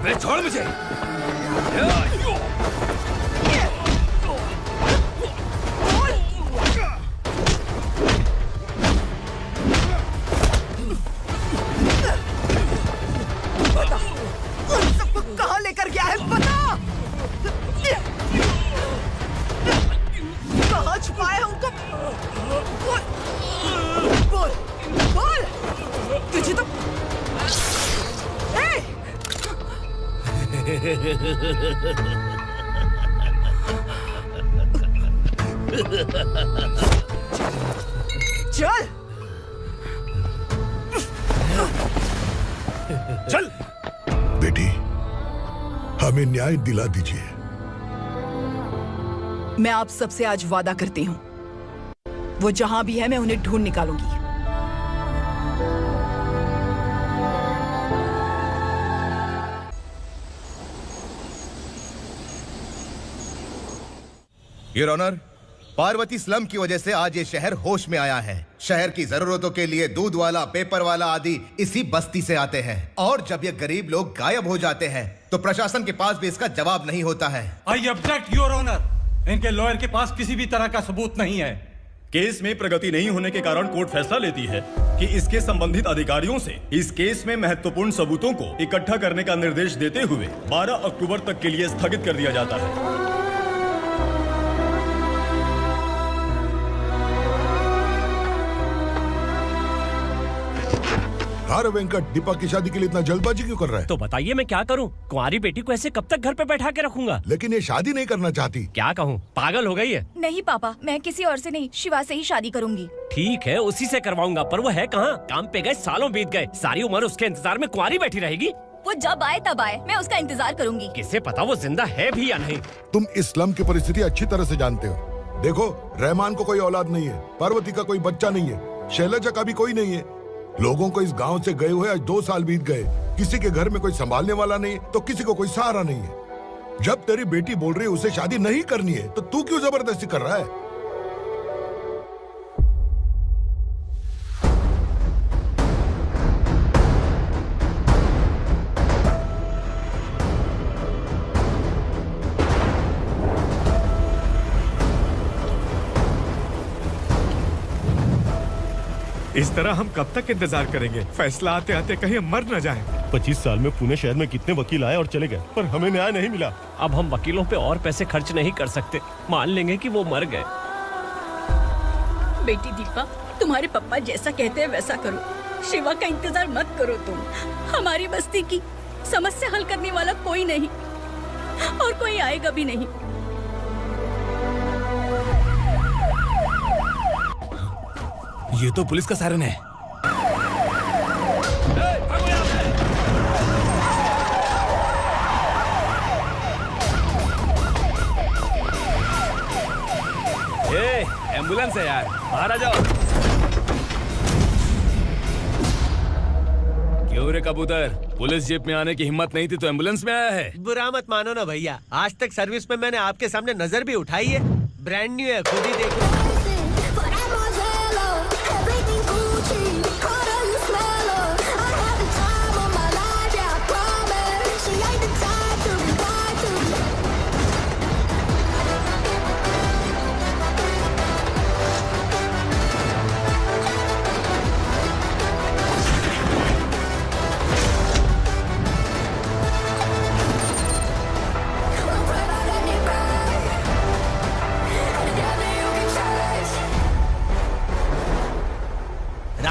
अबे छोड़ मुझे। बता, उन सबको कहाँ लेकर गया है बता। कहाँ छुपाया है उनको? बोल, बोल, बोल। तुझे तो चल चल। बेटी, हमें न्याय दिला दीजिए। मैं आप सबसे आज वादा करती हूँ, वो जहां भी है मैं उन्हें ढूंढ निकालूंगी। योर ऑनर, पार्वती स्लम की वजह से आज ये शहर होश में आया है। शहर की जरूरतों के लिए दूध वाला, पेपर वाला आदि इसी बस्ती से आते हैं, और जब ये गरीब लोग गायब हो जाते हैं तो प्रशासन के पास भी इसका जवाब नहीं होता है। I object your honour. इनके लॉयर के पास किसी भी तरह का सबूत नहीं है। केस में प्रगति नहीं होने के कारण कोर्ट फैसला लेती है कि इसके संबंधित अधिकारियों से इस केस में महत्वपूर्ण सबूतों को इकट्ठा करने का निर्देश देते हुए 12 अक्टूबर तक के लिए स्थगित कर दिया जाता है। अरे वेंकट, दीपा की शादी के लिए इतना जल्दबाजी क्यों कर रहा है? तो बताइए मैं क्या करूं? कुंवारी बेटी को ऐसे कब तक घर पे बैठा के रखूंगा? लेकिन ये शादी नहीं करना चाहती। क्या कहूं, पागल हो गई है। नहीं पापा, मैं किसी और से नहीं, शिवा से ही शादी करूंगी। ठीक है, उसी से करवाऊंगा, पर वो है कहाँ? काम पे गए सालों बीत गए, सारी उम्र उसके इंतजार में कुंवारी बैठी रहेगी। वो जब आए तब आए, मैं उसका इंतजार करूंगी। किसे पता वो जिंदा है भी या नहीं। तुम इस्लाम की परिस्थिति अच्छी तरह से जानते हो। देखो, रहमान को कोई औलाद नहीं है, पार्वती का कोई बच्चा नहीं है, शैलजा का भी कोई नहीं है। लोगों को इस गांव से गए हुए आज 2 साल बीत गए। किसी के घर में कोई संभालने वाला नहीं, तो किसी को कोई सहारा नहीं है। जब तेरी बेटी बोल रही है उसे शादी नहीं करनी है, तो तू क्यों जबरदस्ती कर रहा है? इस तरह हम कब तक इंतजार करेंगे? फैसला आते आते कहीं मर न जाए। 25 साल में पुणे शहर में कितने वकील आए और चले गए, पर हमें न्याय नहीं मिला। अब हम वकीलों पे और पैसे खर्च नहीं कर सकते। मान लेंगे कि वो मर गए। बेटी दीपा, तुम्हारे पापा जैसा कहते हैं वैसा करो। शिवा का इंतजार मत करो तुम। हमारी बस्ती की समस्या हल करने वाला कोई नहीं, और कोई आएगा भी नहीं। ये तो पुलिस का सायरन है। एम्बुलेंस है यार, बाहर आ जाओ। क्यों रे कबूतर, पुलिस जीप में आने की हिम्मत नहीं थी तो एम्बुलेंस में आया है? बुरा मत मानो ना भैया, आज तक सर्विस में मैंने आपके सामने नजर भी उठाई है। ब्रांड न्यू है, खुद ही देखो।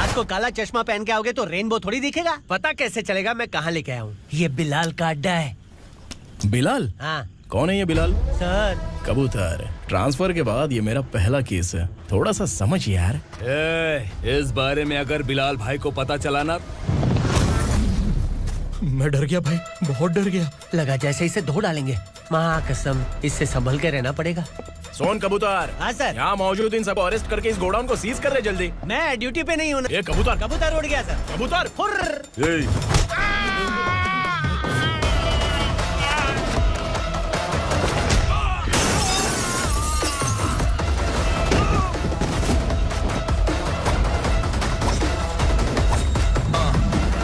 को काला चश्मा पहन के आओगे तो रेनबो थोड़ी दिखेगा। पता कैसे चलेगा मैं कहाँ लेके आया हूँ? ये बिलाल का अड्डा है। बिलाल? हाँ। कौन है ये बिलाल? सर कबूतर, ट्रांसफर के बाद ये मेरा पहला केस है, थोड़ा सा समझ यार। इस बारे में अगर बिलाल भाई को पता चला ना। मैं डर गया भाई, बहुत डर गया। लगा जैसे इसे धो डालेंगे। माँ कसम, इससे संभल के रहना पड़ेगा। सोन कबूतर। हाँ सर। यहाँ मौजूद इन सबको अरेस्ट करके इस गोडाउन को सीज कर रहे जल्दी। मैं ड्यूटी पे नहीं हूँ। ये कबूतर। कबूतर उड़ गया सर। कबूतर।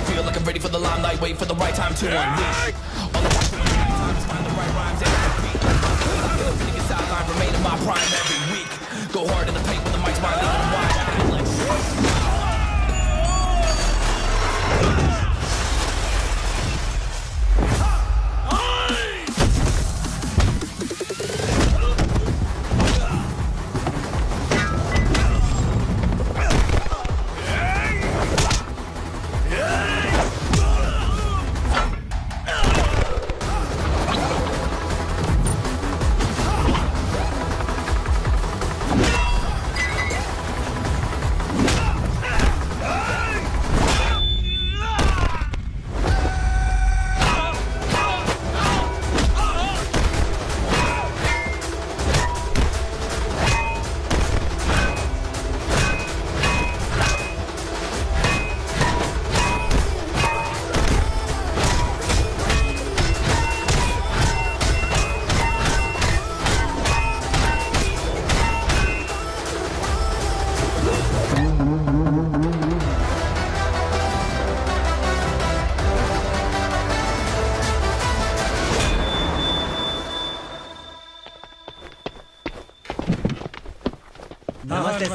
Feel like I'm ready for the limelight, wait for the right time to unleash. write rhymes at the beat. Good to niggas sideline, remain in my prime every week. Go hard in the paint with the mic's my legal wide. I feel like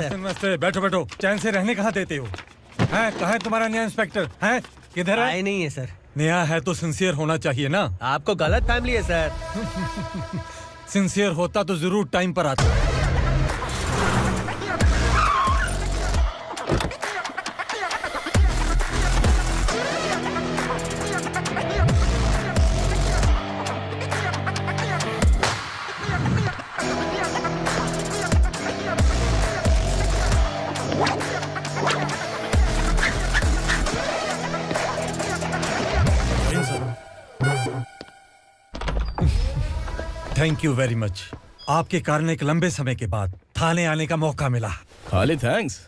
नमस्ते। बैठो बैठो, चैन से रहने कहाँ देते हो? हैं कहाँ है तुम्हारा नया इंस्पेक्टर? हैं किधर है? आए नहीं है सर। नया है तो सिंसियर होना चाहिए ना। आपको गलत फैमिली है सर। सिंसियर होता तो जरूर टाइम पर आता। Thank you very much. आपके कारण एक लंबे समय के बाद थाने आने का मौका मिला। खाली थैंक्स,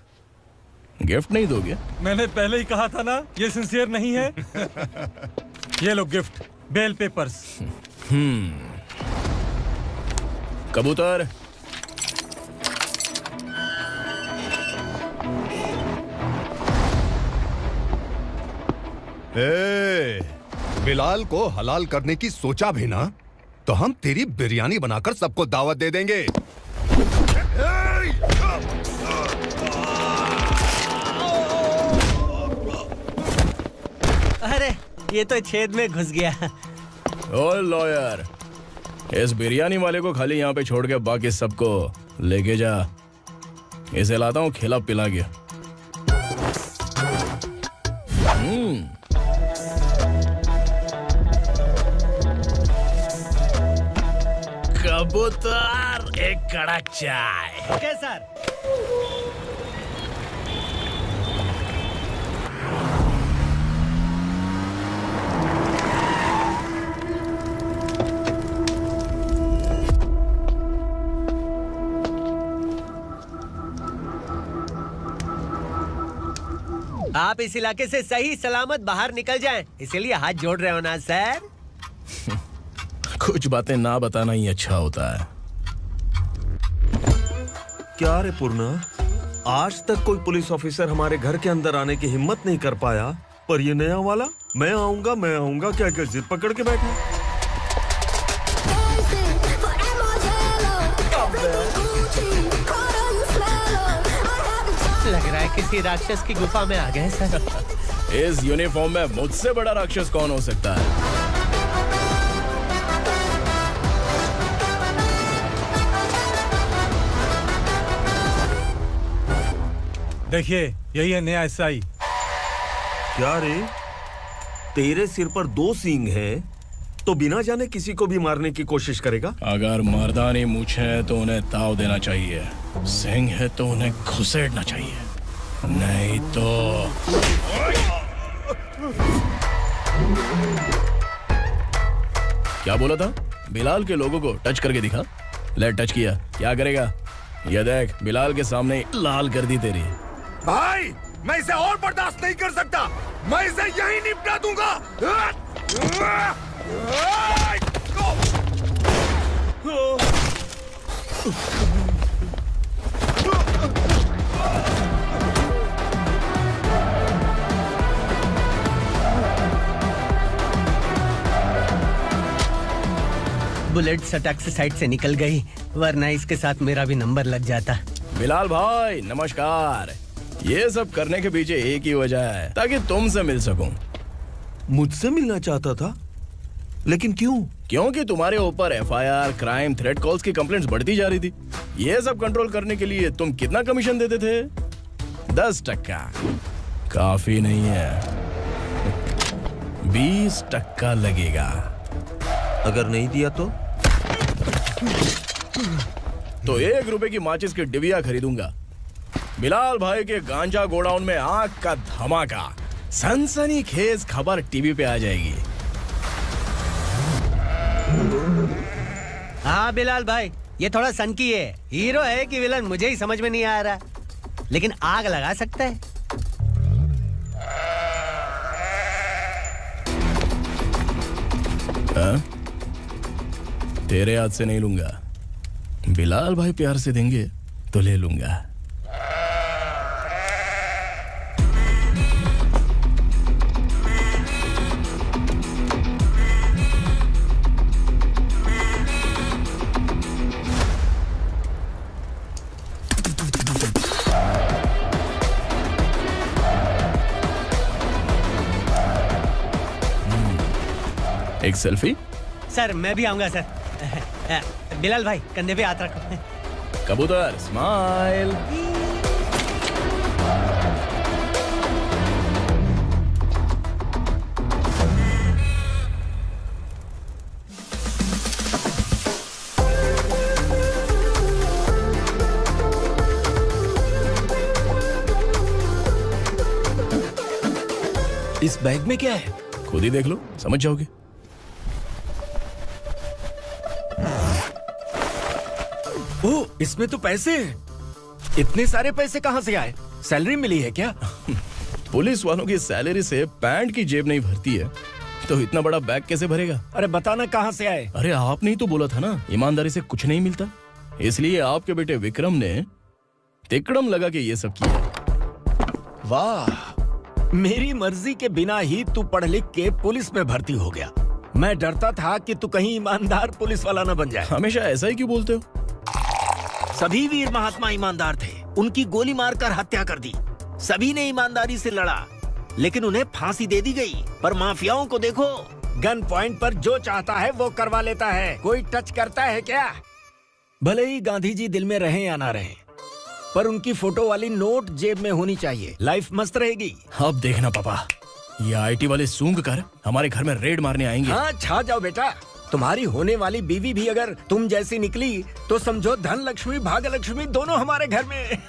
गिफ्ट नहीं दोगे? मैंने पहले ही कहा था ना, ये सिंसियर नहीं है। ये लो गिफ्ट, बेल पेपर्स। कबूतर। बिलाल को हलाल करने की सोचा भी ना, तो हम तेरी बिरयानी बनाकर सबको दावत दे देंगे। अरे ये तो छेद में घुस गया। ओ लॉयर, इस बिरयानी वाले को खाली यहाँ पे छोड़ के बाकी सबको लेके जा। इसे लाता हूँ खिला पिला के। कबूतर, एक कड़क चाय। Okay sir. आप इस इलाके से सही सलामत बाहर निकल जाएं, इसीलिए हाथ जोड़ रहे हो ना सर। कुछ बातें ना बताना ही अच्छा होता है। क्या रे पूर्णा, आज तक कोई पुलिस ऑफिसर हमारे घर के अंदर आने की हिम्मत नहीं कर पाया, पर ये नया वाला मैं आऊंगा क्या क्या जिद पकड़ के बैठा। लग रहा है किसी राक्षस की गुफा में आ गए सर। इस यूनिफॉर्म में मुझसे बड़ा राक्षस कौन हो सकता है? देखिए, यही है नया एसआई। क्या रे, तेरे सिर पर 2 सींग हैं, तो बिना जाने किसी को भी मारने की कोशिश करेगा? अगर मर्दानी मूछें है तो उन्हें ताव देना चाहिए, सिंह है तो उन्हें घुसेड़ना चाहिए, नहीं तो। क्या बोला था? बिलाल के लोगों को टच करके दिखा। ले टच किया, क्या करेगा? ये देख, बिलाल के सामने लाल कर दी तेरी। भाई, मैं इसे और बर्दाश्त नहीं कर सकता, मैं इसे यहीं निपटा दूंगा। बुलेट सटक से साइड से निकल गई, वरना इसके साथ मेरा भी नंबर लग जाता। बिलाल भाई नमस्कार। ये सब करने के पीछे एक ही वजह है, ताकि तुमसे मिल सकूं। मुझसे मिलना चाहता था, लेकिन क्यों? क्योंकि तुम्हारे ऊपर एफआईआर, क्राइम, थ्रेट कॉल्स की कंप्लेंट्स बढ़ती जा रही थी। ये सब कंट्रोल करने के लिए तुम कितना कमीशन देते थे? 10%। काफी नहीं है, 20% लगेगा। अगर नहीं दिया तो 1 रुपए की माचिस की डिबिया खरीदूंगा। बिलाल भाई के गांजा गोडाउन में आग का धमाका, सनसनीखेज खबर टीवी पे आ जाएगी। हाँ बिलाल भाई, ये थोड़ा सनकी है। हीरो है कि विलन मुझे ही समझ में नहीं आ रहा, लेकिन आग लगा सकता है। तेरे हाथ से नहीं लूंगा, बिलाल भाई प्यार से देंगे तो ले लूंगा। एक सेल्फी? सर मैं भी आऊंगा सर। बिलाल भाई कंधे पे हाथ रखो। कबूतर स्माइल। इस बैग में क्या है? खुद ही देख लो, समझ जाओगे। ओह, इसमें तो पैसे हैं। इतने सारे पैसे कहां से आए? सैलरी मिली है क्या? पुलिस वालों की सैलरी से पैंट की जेब नहीं भरती है, तो इतना बड़ा बैग कैसे भरेगा? अरे बताना कहां से आए? अरे आपने ही तो बोला था ना, ईमानदारी से कुछ नहीं मिलता। इसलिए आपके बेटे विक्रम ने तिकड़म लगा के ये सब किया। वाह, मेरी मर्जी के बिना ही तू पढ़ लिख के पुलिस में भर्ती हो गया। मैं डरता था कि तू कहीं ईमानदार पुलिस वाला न बन जाए। हमेशा ऐसा ही क्यों बोलते हो? सभी वीर महात्मा ईमानदार थे, उनकी गोली मारकर हत्या कर दी। सभी ने ईमानदारी से लड़ा, लेकिन उन्हें फांसी दे दी गई। पर माफियाओं को देखो, गन पॉइंट पर जो चाहता है वो करवा लेता है। कोई टच करता है क्या? भले ही गांधी जी दिल में रहे या ना रहे, पर उनकी फोटो वाली नोट जेब में होनी चाहिए। लाइफ मस्त रहेगी। अब देखना पापा, ये आईटी वाले सूंघ कर हमारे घर में रेड मारने आएंगे। हाँ, छा जाओ बेटा। तुम्हारी होने वाली बीवी भी अगर तुम जैसी निकली तो समझो धन लक्ष्मी भाग्य लक्ष्मी दोनों हमारे घर में।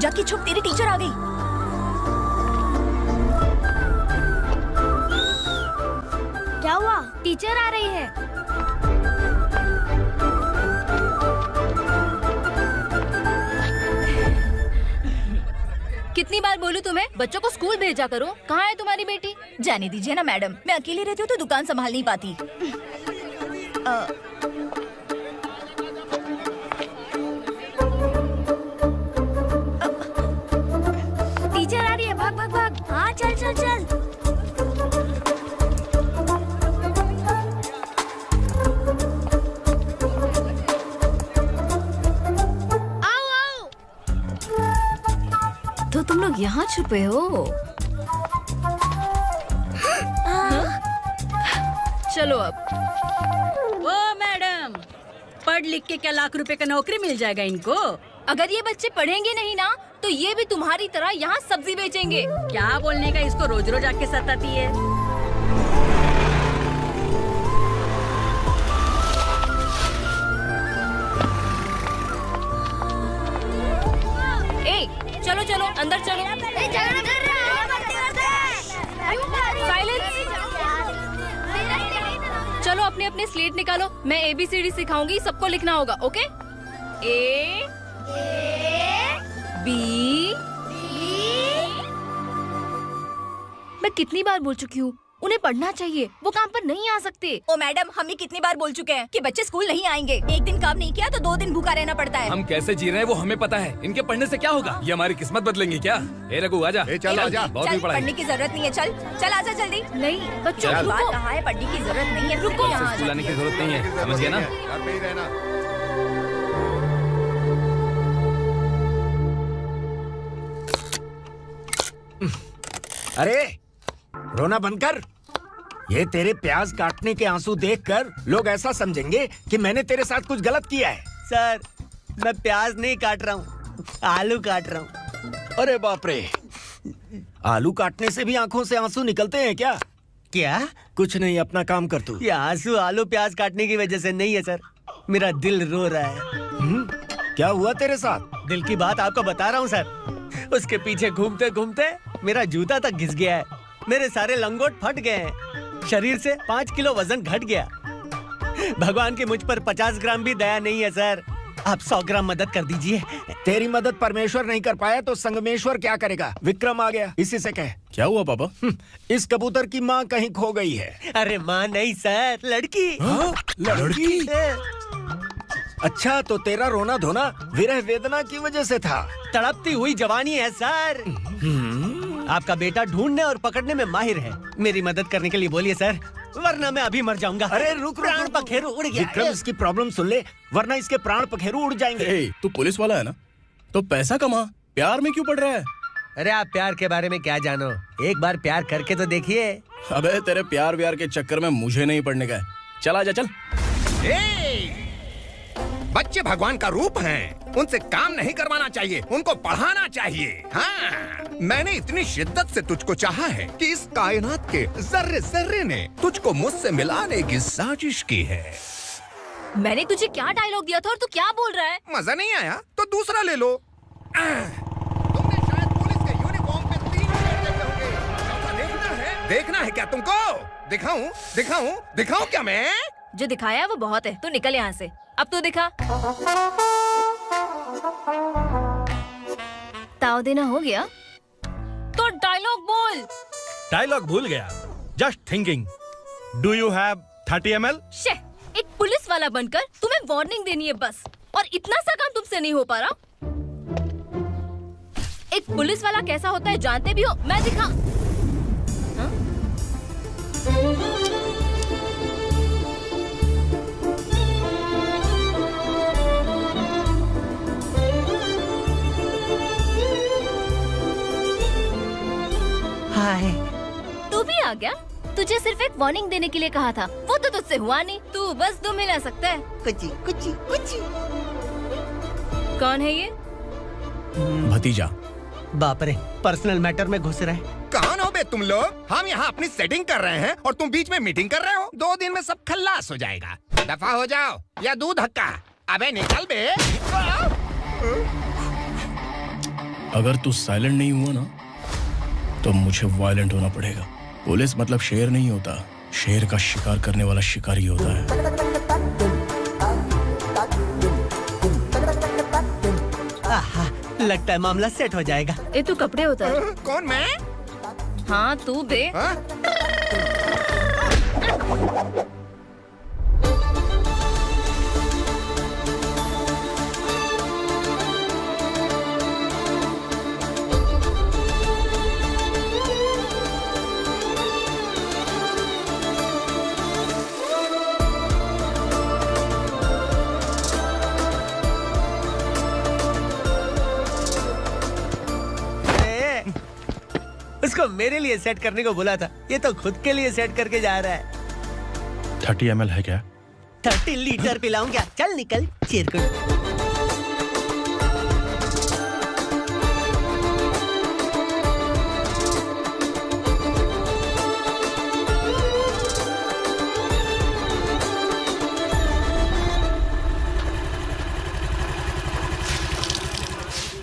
जाके छुप, तेरी टीचर आ गई। क्या हुआ? टीचर आ रही है। कितनी बार बोलूं तुम्हें, बच्चों को स्कूल भेजा करो। कहाँ है तुम्हारी बेटी? जाने दीजिए ना मैडम, मैं अकेली रहती हूँ तो दुकान संभाल नहीं पाती। टीचर आ रही है, भाग भाग भाग। हाँ चल चल चल। आओ आओ। तो तुम लोग यहाँ छुपे हो? चलो अब। ओ मैडम, पढ़ लिख के क्या लाख रुपए का नौकरी मिल जाएगा इनको? अगर ये बच्चे पढ़ेंगे नहीं ना, तो ये भी तुम्हारी तरह यहाँ सब्जी बेचेंगे। क्या बोलने का, इसको रोज रोज आके सताती है। ए, चलो चलो अंदर चलो। साइलेंस। चलो अपने अपने स्लेट निकालो, मैं ABCD सिखाऊंगी, सबको लिखना होगा, ओके? A B मैं कितनी बार बोल चुकी हूँ, उन्हें पढ़ना चाहिए, वो काम पर नहीं आ सकते। ओ मैडम, हम भी कितनी बार बोल चुके हैं कि बच्चे स्कूल नहीं आएंगे। एक दिन काम नहीं किया तो 2 दिन भूखा रहना पड़ता है। हम कैसे जी रहे हैं वो हमें पता है, इनके पढ़ने से क्या होगा? ये हमारी किस्मत बदलेंगे क्या? ए रघु आजा। चल आजा। बहुत भी पढ़ाई। पढ़ने की जरूरत नहीं है, चल आजा जल्दी। नहीं बच्चों बात रुको। कहाँ है, पढ़ने की जरूरत नहीं है, रुको। स्कूल आने की जरूरत नहीं है, समझ गया ना? घर पे ही रहना। अरे रोना बंद कर। ये तेरे प्याज काटने के आंसू देखकर लोग ऐसा समझेंगे कि मैंने तेरे साथ कुछ गलत किया है। सर, मैं प्याज नहीं काट रहा हूँ, आलू काट रहा हूँ। अरे बाप रे, आलू काटने से भी आंखों से आंसू निकलते हैं क्या? क्या? कुछ नहीं, अपना काम कर तू। ये आंसू आलू प्याज काटने की वजह से नहीं है सर, मेरा दिल रो रहा है। क्या हुआ तेरे साथ? दिल की बात आपको बता रहा हूँ सर। उसके पीछे घूमते घूमते मेरा जूता तक घिस गया है, मेरे सारे लंगोट फट गए हैं, शरीर से 5 किलो वजन घट गया। भगवान की मुझ पर 50 ग्राम भी दया नहीं है सर, आप 100 ग्राम मदद कर दीजिए। तेरी मदद परमेश्वर नहीं कर पाया तो संगमेश्वर क्या करेगा? विक्रम आ गया, इसी से कह। क्या हुआ पापा? इस कबूतर की माँ कहीं खो गई है। अरे माँ नहीं सर, लड़की। लड़की? अच्छा, तो तेरा रोना धोना विरह वेदना की वजह से था। तड़पती हुई जवानी है सर। आपका बेटा ढूंढने और पकड़ने में माहिर है, मेरी मदद करने के लिए बोलिए सर, वरना मैं अभी मर जाऊंगा। अरे रुक, प्राण पखेरु उड़ गया। विक्रम, इसकी प्रॉब्लम सुन ले, वरना इसके प्राण पखेरु उड़ जाएंगे। तू पुलिस वाला है ना, तो पैसा कमा, प्यार में क्यों पड़ रहा है? अरे आप प्यार के बारे में क्या जानो, एक बार प्यार करके तो देखिए। अबे तेरे प्यार व्यार के चक्कर में मुझे नहीं पड़ने का है, चल आजा चल। बच्चे भगवान का रूप हैं, उनसे काम नहीं करवाना चाहिए, उनको पढ़ाना चाहिए। हाँ, मैंने इतनी शिद्दत से तुझको चाहा है कि इस कायनात के जर्रे जर्रे ने तुझको मुझसे मिलाने की साजिश की है। मैंने तुझे क्या डायलॉग दिया था और तू क्या बोल रहा है? मजा नहीं आया तो दूसरा ले लो। तुमने शायद पुलिस के यूनिफॉर्म पे 3 शेर देखे होंगे। चौथा देखना है क्या तुमको? दिखाऊं दिखाऊं दिखाऊं क्या मैं? जो दिखाया है वो बहुत है, तू निकल यहाँ से। अब तू दिखा। ताव देना हो गया तो डायलॉग बोल। डायलॉग भूल गया। Just thinking, do you have 30 ml? शे, एक पुलिस वाला बनकर तुम्हें वार्निंग देनी है बस, और इतना सा काम तुमसे नहीं हो पा रहा। एक पुलिस वाला कैसा होता है जानते भी हो? मैं दिखा। हाय, तू भी आ गया? तुझे सिर्फ एक वार्निंग देने के लिए कहा था, वो तो तुझसे हुआ नहीं। तू बस 2 मिला सकता है। कुची कुची कुची। कौन है ये? भतीजा। बाप रे, पर्सनल मैटर में घुस रहे। कौन हो बे तुम लोग? हम यहाँ अपनी सेटिंग कर रहे हैं और तुम बीच में मीटिंग कर रहे हो। 2 दिन में सब खल्लास हो जाएगा। दफा हो जाओ या दूध हक्का। अबे निकल बे। अगर तू साइलेंट नहीं हुआ ना तो मुझे वायलेंट होना पड़ेगा। पुलिस मतलब शेर नहीं होता, शेर का शिकार करने वाला शिकारी होता है। आहा, लगता है मामला सेट हो जाएगा। ए तू कपड़े उतार। कौन मैं? हाँ तू बे। उसको मेरे लिए सेट करने को बोला था, ये तो खुद के लिए सेट करके जा रहा है। 30 ml है क्या? 30 लीटर पिलाऊं क्या? चल निकल चिरकुट।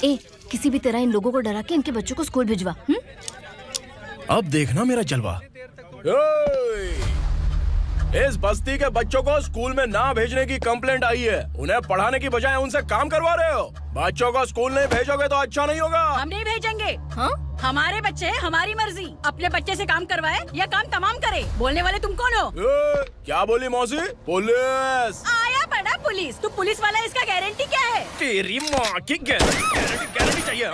ए, किसी भी तरह इन लोगों को डरा के इनके बच्चों को स्कूल भिजवा। अब देखना मेरा जलवा। इस बस्ती के बच्चों को स्कूल में ना भेजने की कंप्लेंट आई है। उन्हें पढ़ाने की बजाय उनसे काम करवा रहे हो। बच्चों को स्कूल नहीं भेजोगे तो अच्छा नहीं होगा। हम नहीं भेजेंगे। हाँ? हमारे बच्चे हमारी मर्जी। अपने बच्चे से काम करवाए या काम तमाम करे। बोलने वाले तुम कौन हो? क्या बोली मौसी? पुलिस आया पड़ा पुलिस। तू पुलिस वाला, इसका गारंटी क्या है? तेरी माँ की गारंटी चाहिए।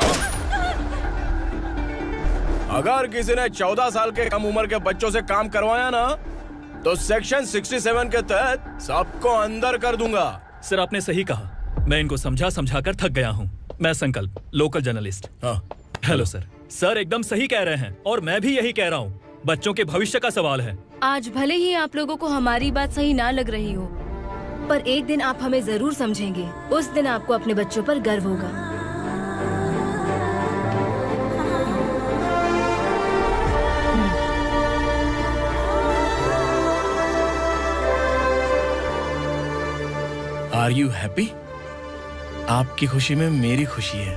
अगर किसी ने 14 साल के कम उम्र के बच्चों से काम करवाया ना तो सेक्शन 67 के तहत सबको अंदर कर दूंगा। सर आपने सही कहा। मैं इनको समझा कर थक गया हूँ। मैं संकल्प, local journalist. Hello sir. Sir एकदम सही कह रहे हैं और मैं भी यही कह रहा हूँ। बच्चों के भविष्य का सवाल है। आज भले ही आप लोगों को हमारी बात सही ना लग रही हो, पर एक दिन आप हमें जरूर समझेंगे। उस दिन आपको अपने बच्चों पर गर्व होगा। Are you happy? आपकी खुशी में मेरी खुशी है।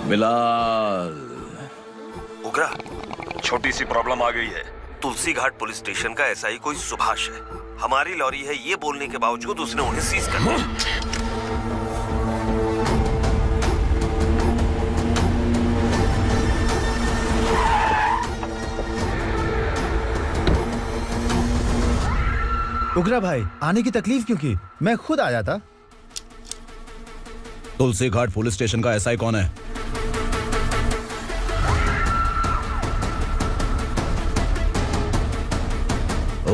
बिलाल। उगरा, छोटी सी प्रॉब्लम आ गई है। तुलसी घाट पुलिस स्टेशन का एसआई कोई सुभाष है। हमारी लॉरी है ये बोलने के बावजूद उसने उन्हें सीज कर दिया। उगरा भाई, आने की तकलीफ क्यों की? मैं खुद आ जाता। तुलसी घाट पुलिस स्टेशन का एसआई कौन है?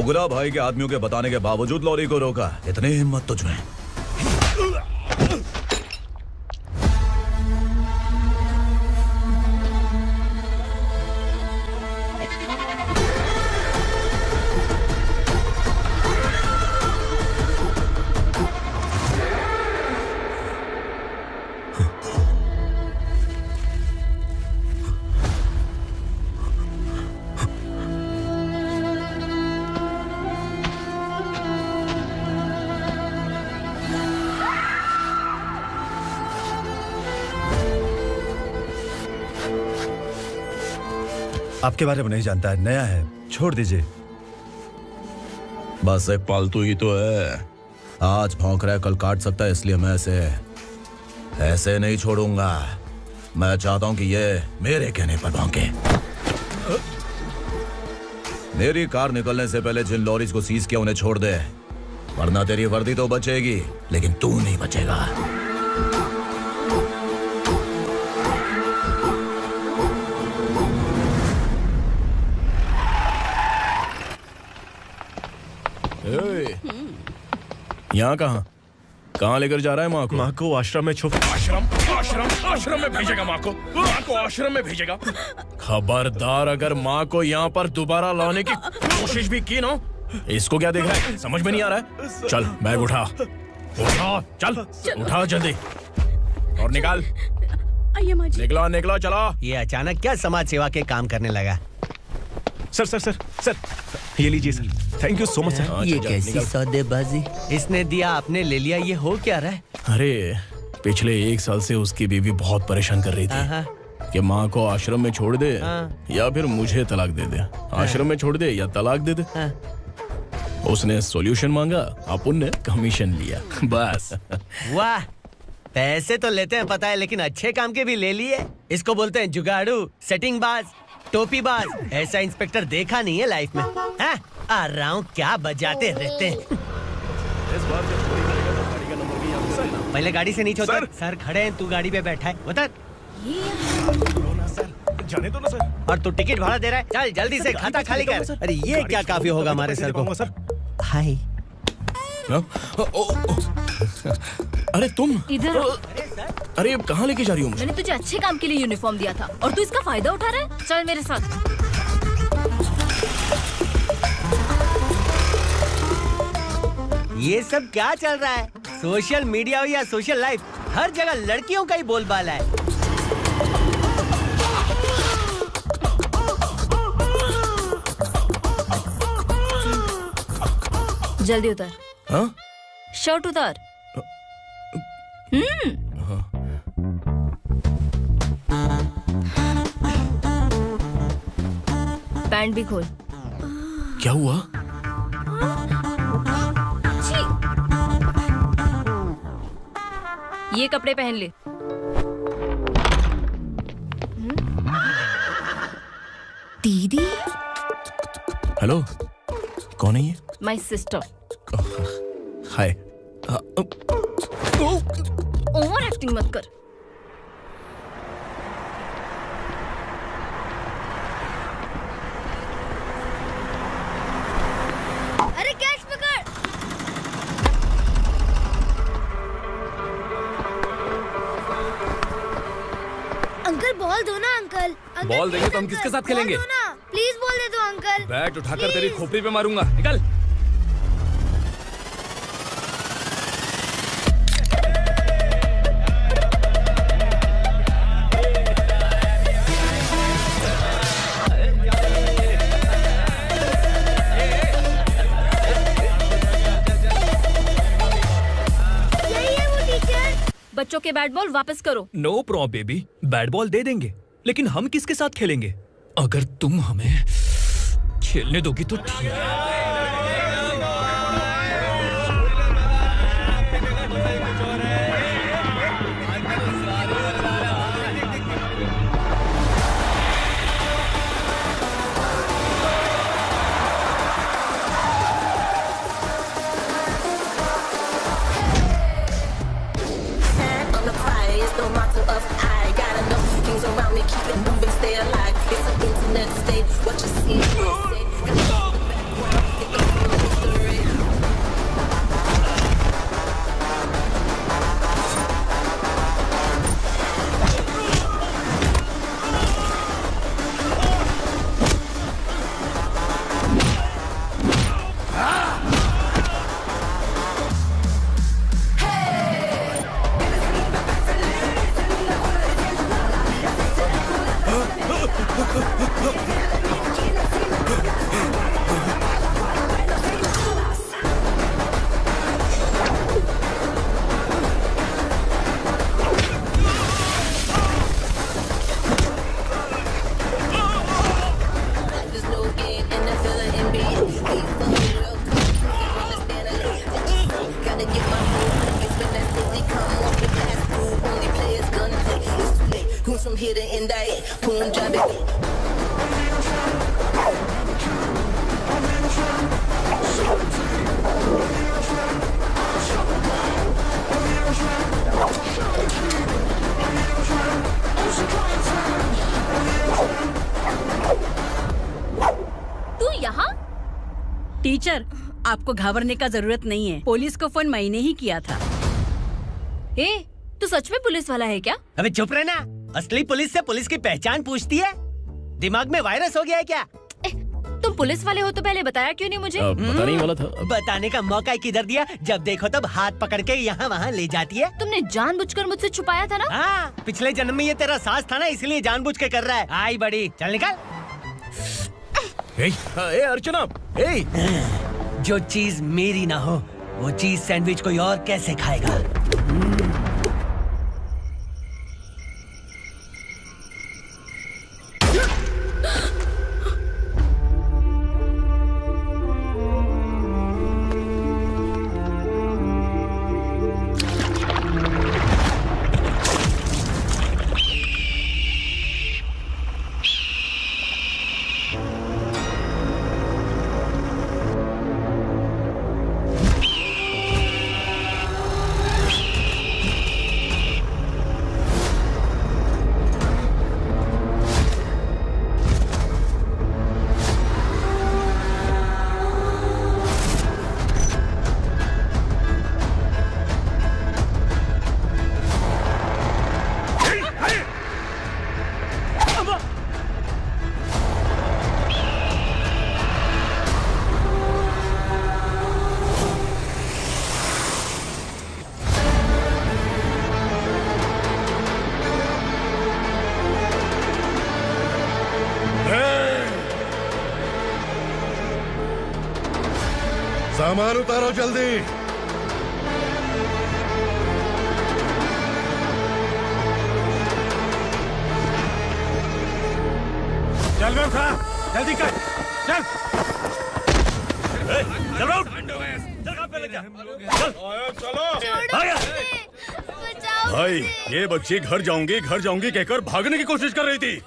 उगरा भाई के आदमियों के बताने के बावजूद लॉरी को रोका। इतनी हिम्मत तुझमें? आपके बारे में नहीं जानता है, नया है, छोड़ दीजिए। बस एक पालतू ही तो है। आज भौंक रहा है, कल काट सकता है, इसलिए मैं ऐसे नहीं छोड़ूंगा। मैं चाहता हूं कि ये मेरे कहने पर भौंके। मेरी कार निकलने से पहले जिन लॉरीज को सीज किया उन्हें छोड़ दे, वरना तेरी वर्दी तो बचेगी लेकिन तू नहीं बचेगा। यहाँ कहाँ लेकर जा रहा है माँ को? माँ को आश्रम में छुप। आश्रम में भेजेगा माँ को आश्रम में भेजेगा। खबरदार, अगर माँ को यहाँ पर दोबारा लाने की कोशिश भी की ना, इसको क्या देख रहा है? समझ में नहीं आ रहा है? चल बैग उठा, चल उठा जल्दी और निकाल। निकला चला। ये अचानक क्या समाज सेवा के काम करने लगा? सर ये लीजिए sir. Thank you so much sir. ये कैसी सौदेबाजी? इसने दिया आपने ले लिया, ये हो क्या रहा है? अरे पिछले 1 साल से उसकी बीवी बहुत परेशान कर रही थी कि माँ को आश्रम में छोड़ दे या फिर मुझे तलाक दे दे। आश्रम में छोड़ दे या तलाक दे दे। उसने सॉल्यूशन मांगा, अपन ने कमीशन लिया, बस। वाह, पैसे तो लेते हैं पता है, लेकिन अच्छे काम के भी ले लिए। इसको बोलते हैं जुगाड़ू, सेटिंग बाज, टोपी बाज। ऐसा इंस्पेक्टर देखा नहीं है लाइफ में। हाँ? आ रहा हूँ, क्या बजाते रहते हैं। पहले गाड़ी से नीचे उतर। सर खड़े हैं, तू गाड़ी पे बैठा है, उतर। जाने दो ना सर। और तू टिकट भाड़ा दे रहा है? चल जल्दी से खाता खाली कर। अरे ये क्या काफी होगा हमारे सर को। हाय। अरे तुम इधर। अरे अब कहाँ लेके जा रही हो? मैंने तुझे अच्छे काम के लिए यूनिफॉर्म दिया था और तू इसका फायदा उठा रहा है। चल मेरे साथ। ये सब क्या चल रहा है? सोशल मीडिया हो या सोशल लाइफ, हर जगह लड़कियों का ही बोलबाला है। जल्दी उतर। हाँ? शर्ट उतार। पैंट भी खोल। क्या हुआ? ये कपड़े पहन ले। दीदी। हेलो, कौन है ये? My sister. Hi. Over acting मत कर। अरे कैच पकड़। अंकल बॉल दो ना अंकल। बॉल देंगे तो हम किसके साथ खेलेंगे? प्लीज बॉल दे दो अंकल। बैट उठाकर तेरी खोपड़ी पे मारूंगा। निकल। बच्चों के बैट बॉल वापस करो। No problem baby, bat ball दे देंगे, लेकिन हम किसके साथ खेलेंगे? अगर तुम हमें खेलने दोगी तो ठीक है। टीचर, आपको घबराने का जरूरत नहीं है। पुलिस को फोन मैंने ही किया था। ए, तू सच में पुलिस वाला है क्या? अबे चुप रहना। असली पुलिस से पुलिस की पहचान पूछती है? दिमाग में वायरस हो गया है क्या? तुम पुलिस वाले हो तो पहले बताया क्यों नहीं मुझे? बताने ही वाला था। बताने का मौका किधर दिया? जब देखो तब हाथ पकड़ के यहाँ वहाँ ले जाती है। तुमने जानबूझकर मुझसे छुपाया था ना? हाँ, पिछले जन्म में ये तेरा सास था ना, इसलिए जानबूझ के कर रहा है। आई बड़ी, चल निकल। ए अर्चना, जो चीज मेरी ना हो वो चीज सैंडविच कोई और कैसे खाएगा? सामान उतारो जल्दी। अबे उठा, जल्दी कर, चल। चल राउंड, चल काम पे लग जा, चल। आया। भाई ये बच्ची घर जाऊंगी कहकर भागने की कोशिश कर रही थी।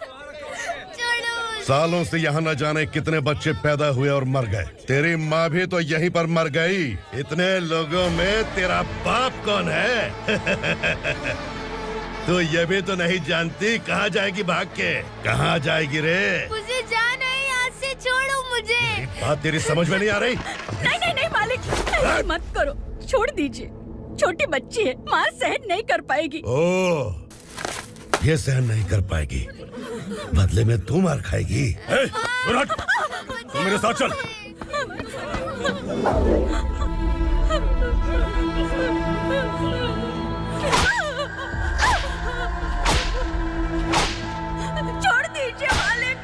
सालों से यहाँ न जाने कितने बच्चे पैदा हुए और मर गए। तेरी माँ भी तो यहीं पर मर गई। इतने लोगों में तेरा बाप कौन है? तो ये भी तो नहीं जानती कहाँ जाएगी भाग के? कहाँ जाएगी रे? मुझे जाना है, यहाँ से छोड़ो मुझे। बात तेरी समझ में नहीं आ रही? नहीं मालिक, ऐसे मत करो, छोड़ दीजिए। छोटी बच्ची है, माँ सहन नहीं कर पाएगी। ओह, ये सहन नहीं कर पाएगी, बदले में तू मार खाएगी। तू मेरे साथ चल। छोड़ दीजिए मालिक।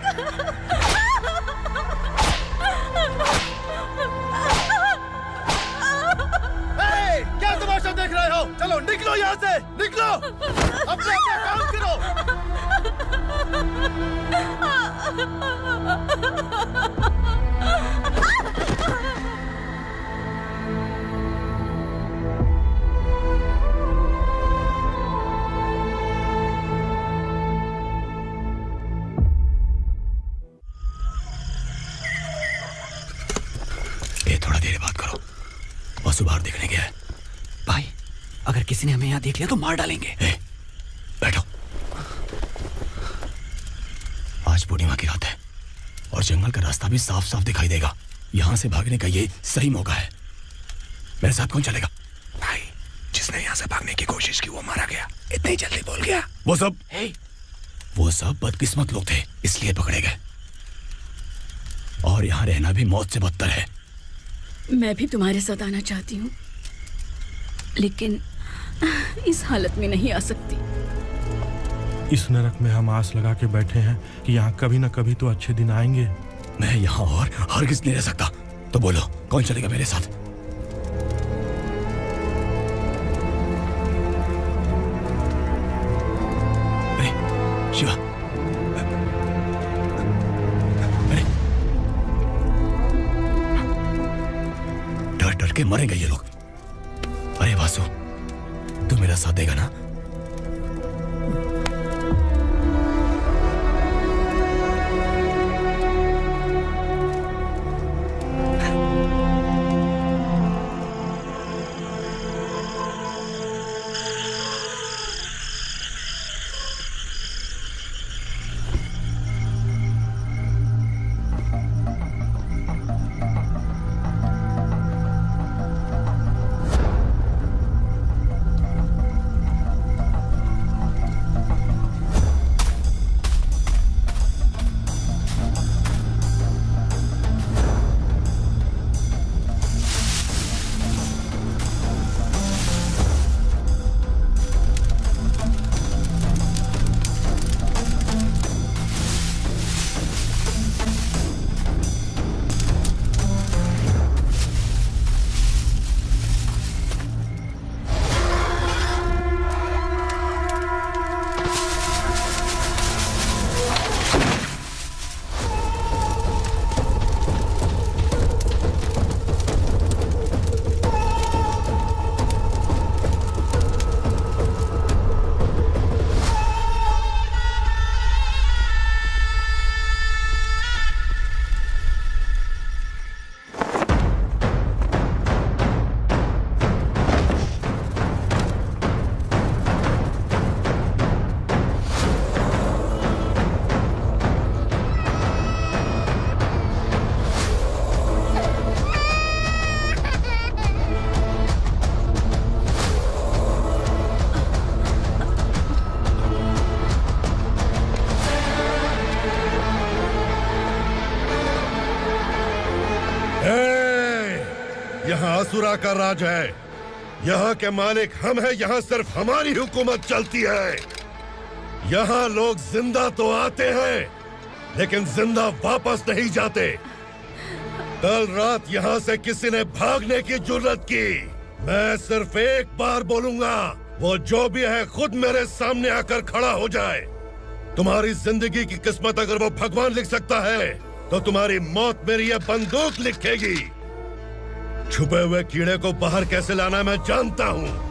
क्या तमाशा देख रहे हो? चलो निकलो यहाँ से, निकलो। अपना काम करो। ये थोड़ा देर बात करो, बस बाहर देखने गया है। भाई, अगर किसी ने हमें यहाँ देख लिया तो मार डालेंगे। बैठो। आज पूर्णिमा की रात है और जंगल का रास्ता भी साफ साफ दिखाई देगा। यहाँ से भागने का ये सही मौका है। मेरे साथ कौन चलेगा? भाई, जिसने यहाँ से भागने की कोशिश की वो मारा गया। इतनी जल्दी बोल गया। वो सब बदकिस्मत लोग थे, इसलिए पकड़े गए। और यहाँ रहना भी मौत से बदतर है। मैं भी तुम्हारे साथ आना चाहती हूँ, लेकिन इस हालत में नहीं आ सकती। इस नरक में हम आस लगा के बैठे हैं कि यहाँ कभी न कभी तो अच्छे दिन आएंगे। मैं यहाँ और हरगिज़ नहीं रह सकता। तो बोलो, कौन चलेगा मेरे साथ? अरे शिवा, अरे डर डर के मरेंगे ये लोग। अरे वासु, तू मेरा साथ देगा ना? यहाँ असुरा का राज है। यहाँ के मालिक हम हैं। यहाँ सिर्फ हमारी हुकूमत चलती है। यहाँ लोग जिंदा तो आते हैं लेकिन जिंदा वापस नहीं जाते। कल रात यहाँ से किसी ने भागने की जुर्रत की, मैं सिर्फ एक बार बोलूंगा, वो जो भी है खुद मेरे सामने आकर खड़ा हो जाए। तुम्हारी जिंदगी की किस्मत अगर वो भगवान लिख सकता है तो तुम्हारी मौत मेरी ये बंदूक लिखेगी। छुपे हुए कीड़े को बाहर कैसे लाना मैं जानता हूँ।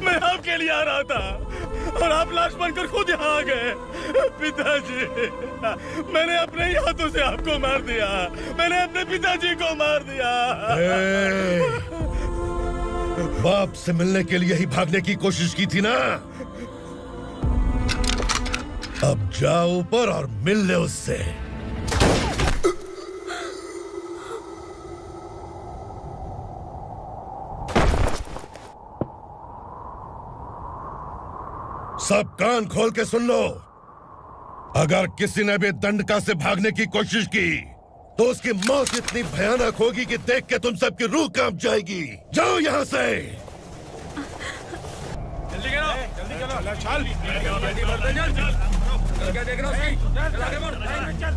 मैं आपके लिए आ रहा था और आप लाश बनकर खुद यहाँ आ गए। पिताजी, मैंने अपने ही हाथों से आपको मार दिया। मैंने अपने पिताजी को मार दिया। बाप से मिलने के लिए ही भागने की कोशिश की थी ना? अब जाओ ऊपर और मिल ले उससे। सब कान खोल के सुन लो। अगर किसी ने भी दंडका से भागने की कोशिश की तो उसकी मौत इतनी भयानक होगी कि देख के तुम सबकी रूह कांप जाएगी। जाओ यहाँ से। जल्दी करो, जल्दी करो। चल, जल्दी बढ़ते चल। चल, क्या देख रहे हो? चल, आगे बढ़। चल,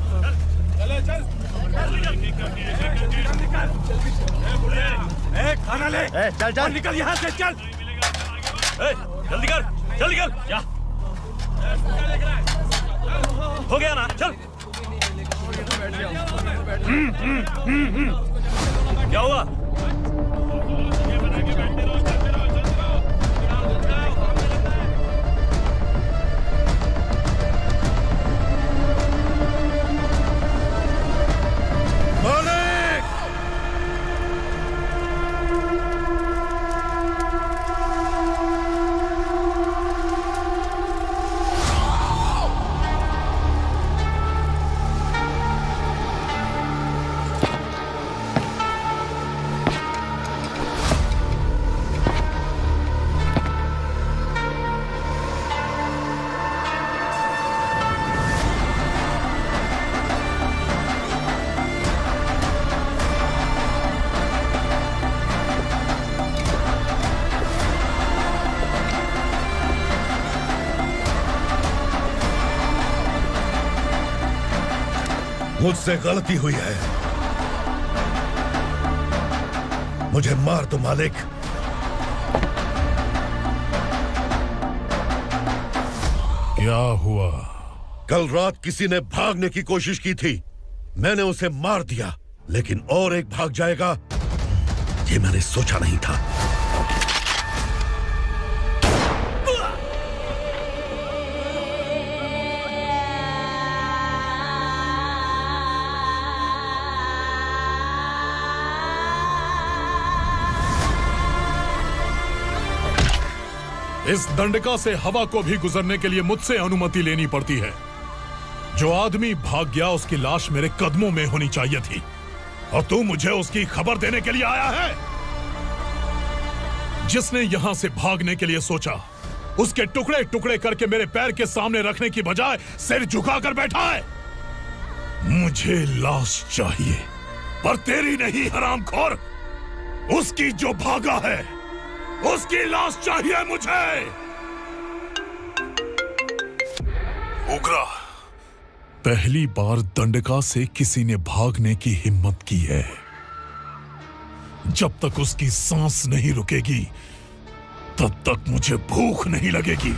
चल। खाना ले। चल चल निकल यहाँ से, चल। जल्दी कर, जल्दी कर। जा। हो गया ना? चल। क्या हुआ? मुझसे गलती हुई है। मुझे मार दो मालिक। क्या हुआ? कल रात किसी ने भागने की कोशिश की थी। मैंने उसे मार दिया, लेकिन और एक भाग जाएगा ये मैंने सोचा नहीं था। इस दंडका से हवा को भी गुजरने के लिए मुझसे अनुमति लेनी पड़ती है। जो आदमी भाग गया उसकी लाश मेरे कदमों में होनी चाहिए थी, और तू मुझे उसकी खबर देने के लिए आया है। जिसने यहां से भागने के लिए सोचा उसके टुकड़े टुकड़े करके मेरे पैर के सामने रखने की बजाय सिर झुकाकर बैठा है। मुझे लाश चाहिए, पर तेरी नहीं हरामखोर। उसकी जो भागा है उसकी लाश चाहिए मुझे। उग्रा, पहली बार दंडका से किसी ने भागने की हिम्मत की है। जब तक उसकी सांस नहीं रुकेगी तब तक मुझे भूख नहीं लगेगी।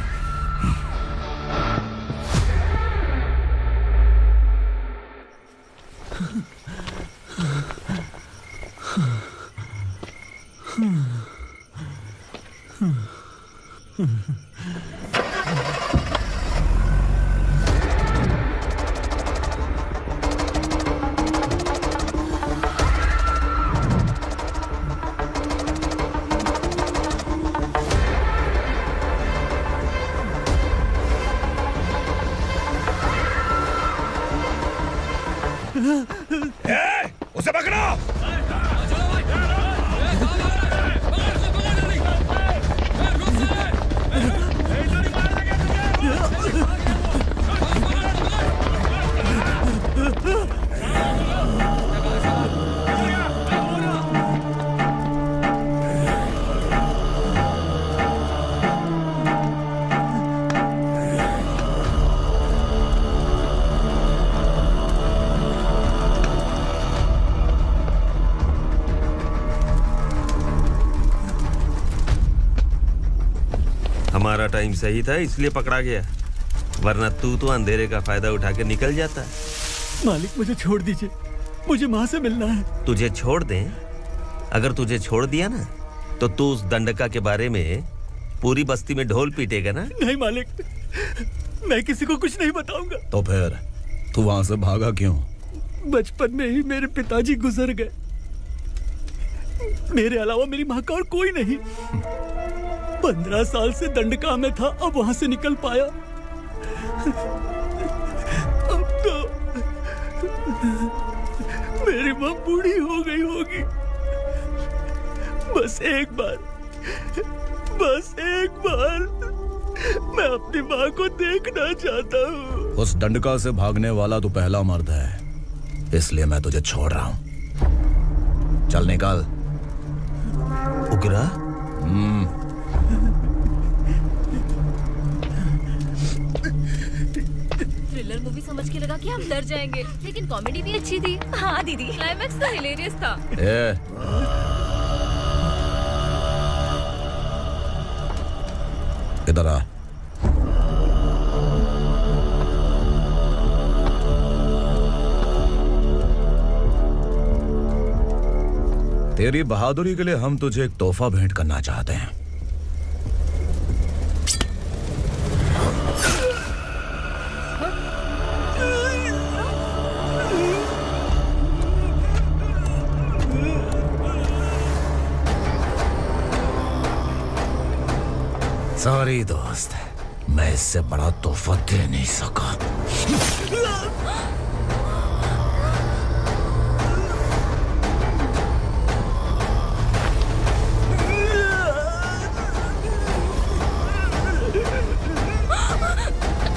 उसे पकड़ो। हमारा टाइम सही था इसलिए पकड़ा गया, वरना तू तो अंधेरे का फायदा उठा के निकल जाता। मालिक मुझे छोड़ दीजिए, मुझे माँ से मिलना है। तुझे छोड़ दें? अगर तुझे छोड़ दिया ना तो तू उस दंडका के बारे में पूरी बस्ती में ढोल पीटेगा ना। नहीं मालिक, मैं किसी को कुछ नहीं बताऊंगा। तो फिर तू वहां से भागा क्यों? बचपन में ही मेरे पिताजी गुजर गए, मेरे अलावा मेरी माँ का और कोई नहीं। 15 साल से दंडका में था, अब वहां से निकल पाया। अब तो मेरी माँ बूढ़ी हो गई होगी। बस एक बार मैं अपनी माँ को देखना चाहता हूँ। उस दंडका से भागने वाला तो पहला मर्द है, इसलिए मैं तुझे छोड़ रहा हूँ। चल निकल। उग्रा? थ्रिलर मूवी समझ के लगा कि हम डर जाएंगे, लेकिन कॉमेडी भी अच्छी थी। हाँ दीदी, क्लाइमैक्स तो हिलेरियस था। इधर आ। तेरी बहादुरी के लिए हम तुझे एक तोहफा भेंट करना चाहते हैं। सॉरी दोस्त, मैं इससे बड़ा तोहफा दे नहीं सका।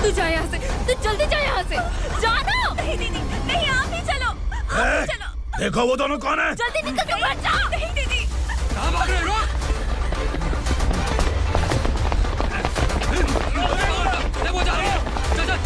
तू जा यहाँ से, तू जल्दी जा यहाँ से। जाना। नहीं दीदी, नहीं आप ही चलो, आप ही चलो। देखो वो दोनों कौन है? जल्दी निकल के मत जाओ। नहीं दीदी। कहाँ भाग रहे हो? वो जा रही है। चल चल।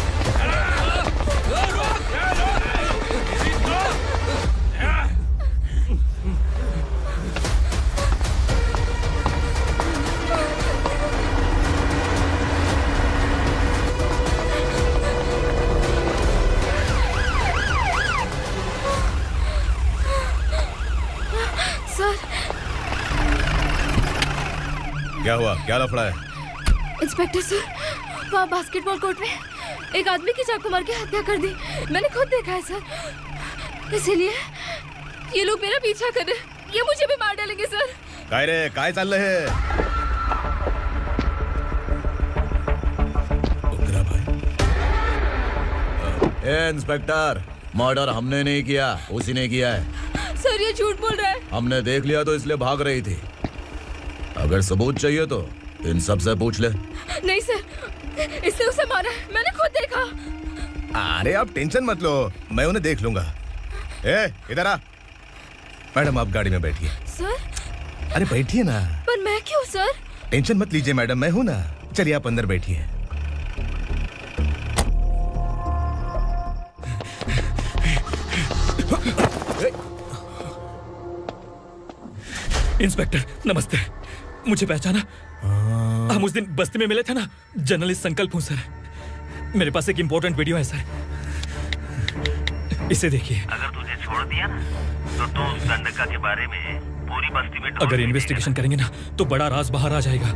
क्या हुआ? क्या लफड़ा है? इंस्पेक्टर सर, वहाँ बास्केटबॉल कोर्ट में एक आदमी की चाकू मार के हत्या कर दी। मैंने खुद देखा है सर, इसीलिए ये लोग मेरा पीछा कर रहे हैं। ये मुझे भी मार डालेंगे सर। काय रे, काय चल रहे हैं? ए इंस्पेक्टर, मर्डर हमने नहीं किया, उसी ने किया है। सर ये झूठ बोल रहा है। हमने देख लिया तो इसलिए भाग रही थी। अगर सबूत चाहिए तो इन सब से पूछ ले। नहीं सर, इसने उसे मारा है, मैंने खुद देखा। अरे आप टेंशन मत लो, मैं उन्हें देख लूंगा। ए, इधर आ। मैडम आप गाड़ी में बैठिए। सर? अरे बैठिए ना। पर मैं क्यों सर? टेंशन मत लीजिए मैडम, मैं हूं ना। चलिए आप अंदर बैठिए। इंस्पेक्टर नमस्ते, मुझे पहचाना? हम उस दिन बस्ती में मिले थे ना। जर्नलिस्ट संकल्प हूँ सर। मेरे पास एक इम्पोर्टेंट वीडियो है सर, इसे देखिए। अगर तुझे छोड़ दिया ना तो तू उस दंडका के बारे में पूरी बस्ती में अगर इन्वेस्टिगेशन करेंगे ना तो बड़ा राज बाहर आ जाएगा।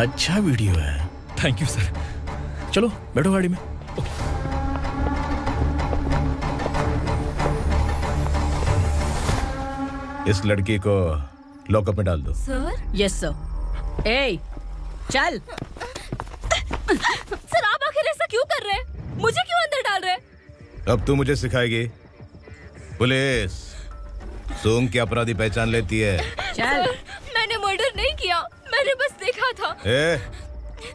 अच्छा वीडियो है। Thank you sir. चलो बैठो गाड़ी में। इस लड़की को लॉकअप में डाल दो। सर? Yes sir. ए, चल। सर आप आखिर ऐसा क्यों कर रहे हैं? मुझे क्यों अंदर डाल रहे? अब तू मुझे सिखाएगी? पुलिस सूंघ के अपराधी पहचान लेती है। चल। मैंने मर्डर नहीं किया, मैंने बस देखा था।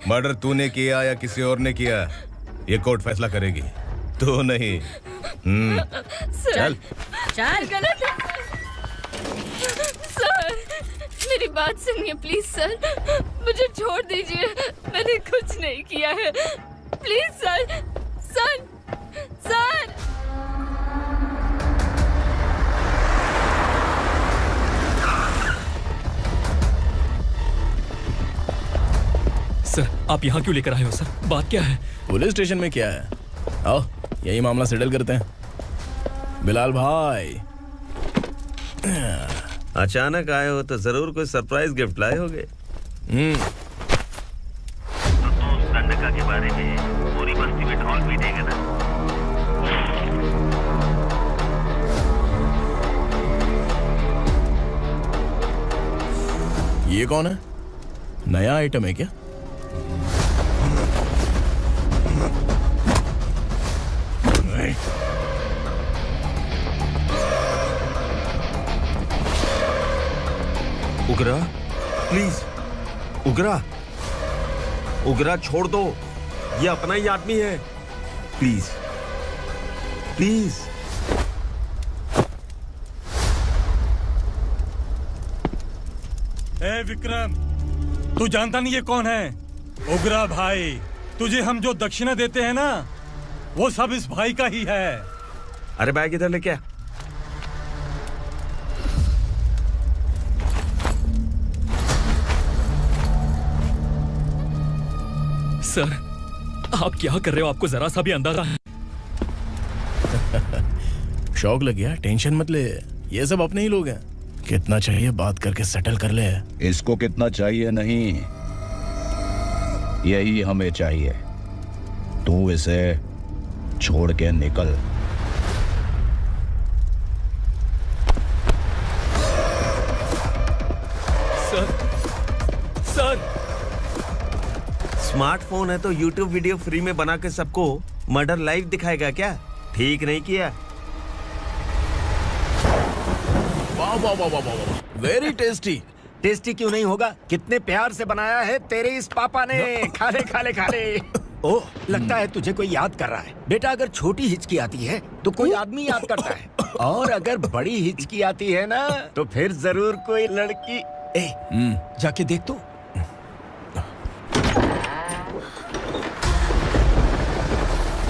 मर्डर तूने किया या किसी और ने किया, ये कोर्ट फैसला करेगी, तू नहीं। चल चल। गलत है सर, मेरी बात सुनिए प्लीज सर, मुझे छोड़ दीजिए, मैंने कुछ नहीं किया है, please sir. Sir sir sir, आप यहाँ क्यों लेकर आए हो सर? बात क्या है? पुलिस स्टेशन में क्या है? आओ यही मामला सेटल करते हैं। बिलाल भाई, अचानक आए हो तो जरूर कोई सरप्राइज गिफ्ट लाए होगे। तो उस दंडका के बारे में पूरी बस्ती में ढोल पीटेगा ना। ये कौन है? नया आइटम है क्या? उगरा, प्लीज उगरा, उगरा छोड़ दो, ये अपना ही आदमी है, प्लीज प्लीज। ए विक्रम, तू जानता नहीं ये कौन है? उगरा भाई, तुझे हम जो दक्षिणा देते हैं ना, वो सब इस भाई का ही है। अरे बैग इधर लेके आ। सर, आप क्या कर रहे हो? आपको जरा सा भी अंदाजा है? शौक लग गया? टेंशन मत ले, ये सब अपने ही लोग हैं। कितना चाहिए बात करके सेटल कर ले। इसको कितना चाहिए नहीं, यही हमें चाहिए। तू इसे छोड़ के निकल। सर, स्मार्टफोन है तो YouTube वीडियो फ्री में बना के सबको मर्डर लाइव दिखाएगा क्या? ठीक नहीं किया। वाह वाह वाह वाह वाह, वेरी टेस्टी। टेस्टी क्यों नहीं होगा? कितने प्यार से बनाया है तेरे इस पापा ने। खा ले खा ले खा ले। ओह, लगता है तुझे कोई याद कर रहा है। बेटा, अगर छोटी हिचकी आती है तो कोई आदमी याद करता है, और अगर बड़ी हिचकी आती है ना तो फिर जरूर कोई लड़की। जाके देख तो।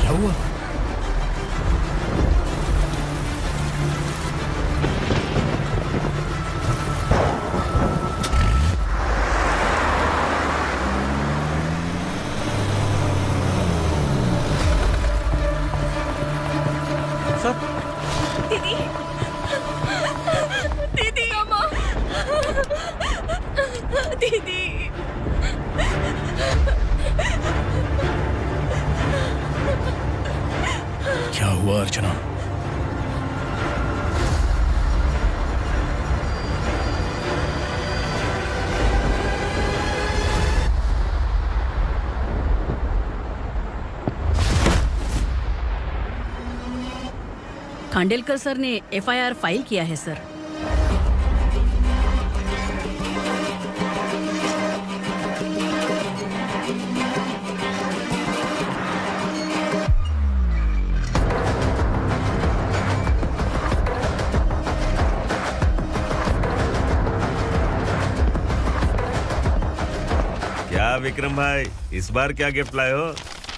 क्या हुआ? दीदी, दीदी, अम्मा, दीदी। क्या हुआ अर्चना? खांडेलकर सर ने FIR फाइल किया है सर। क्या विक्रम भाई, इस बार क्या गिफ्ट लाए हो?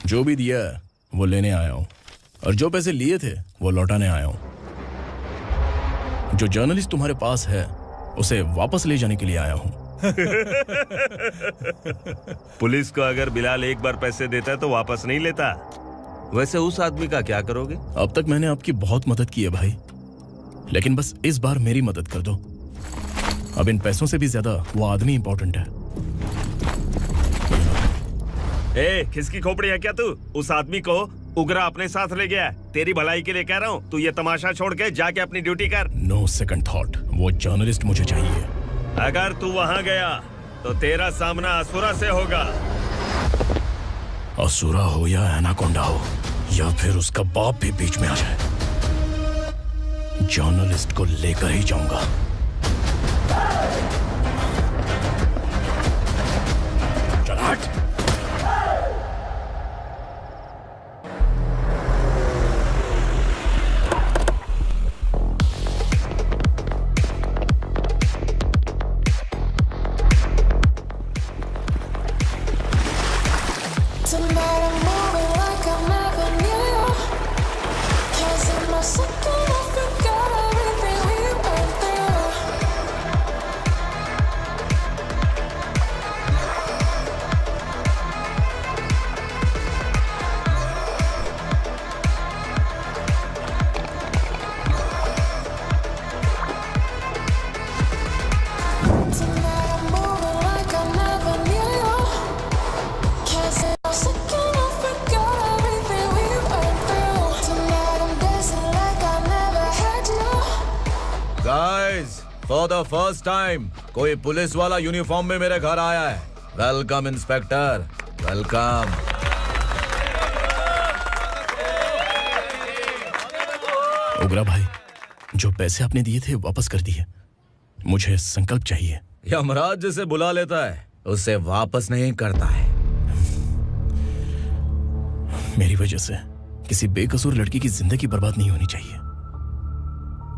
जो भी दिया है वो लेने आया हूँ, और जो पैसे लिए थे वो लौटाने आया हूँ। जो जर्नलिस्ट तुम्हारे पास है उसे वापस ले जाने के लिए आया हूँ। पुलिस को अगर बिलाल एक बार पैसे देता है तो वापस नहीं लेता। वैसे उस आदमी का क्या करोगे? अब तक मैंने आपकी बहुत मदद की है भाई, लेकिन बस इस बार मेरी मदद कर दो। अब इन पैसों से भी ज्यादा वो आदमी इंपॉर्टेंट है। खिसकी खोपड़ी है क्या तू? उस आदमी को उगरा अपने साथ ले गया। तेरी भलाई के लिए कह रहा हूँ, तू ये तमाशा छोड़ के जाके अपनी ड्यूटी कर। नो सेकंड थॉट, वो जर्नलिस्ट मुझे चाहिए। अगर तू वहाँ गया तो तेरा सामना असुरा से होगा। असुरा हो या एनाकोंडा हो, या फिर उसका बाप भी बीच में आ जाए, जर्नलिस्ट को लेकर ही जाऊंगा। चल हट। फॉर द फर्स्ट टाइम कोई पुलिस वाला यूनिफॉर्म में मेरे घर आया है। Welcome inspector, welcome. उग्रा भाई, जो पैसे आपने दिए थे वापस कर दिए। मुझे संकल्प चाहिए। यमराज जिसे बुला लेता है उसे वापस नहीं करता है। मेरी वजह से किसी बेकसूर लड़की की जिंदगी बर्बाद नहीं होनी चाहिए,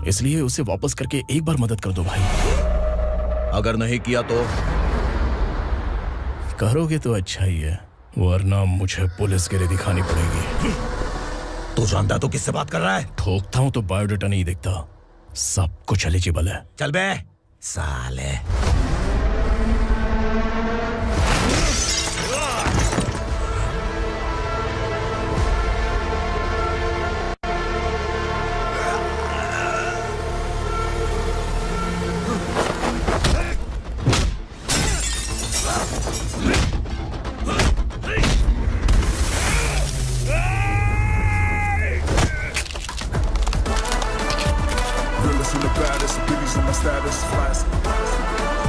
इसलिए उसे वापस करके एक बार मदद कर दो भाई। अगर नहीं किया तो? करोगे तो अच्छा ही है, वरना मुझे पुलिसगिरी दिखानी पड़ेगी। तू जानता तो किससे बात कर रहा है? ठोकता हूं तो बायोडाटा नहीं दिखता, सब कुछ एलिजिबल है। चल बे साले। Realest and the baddest, beauties on my status, flash.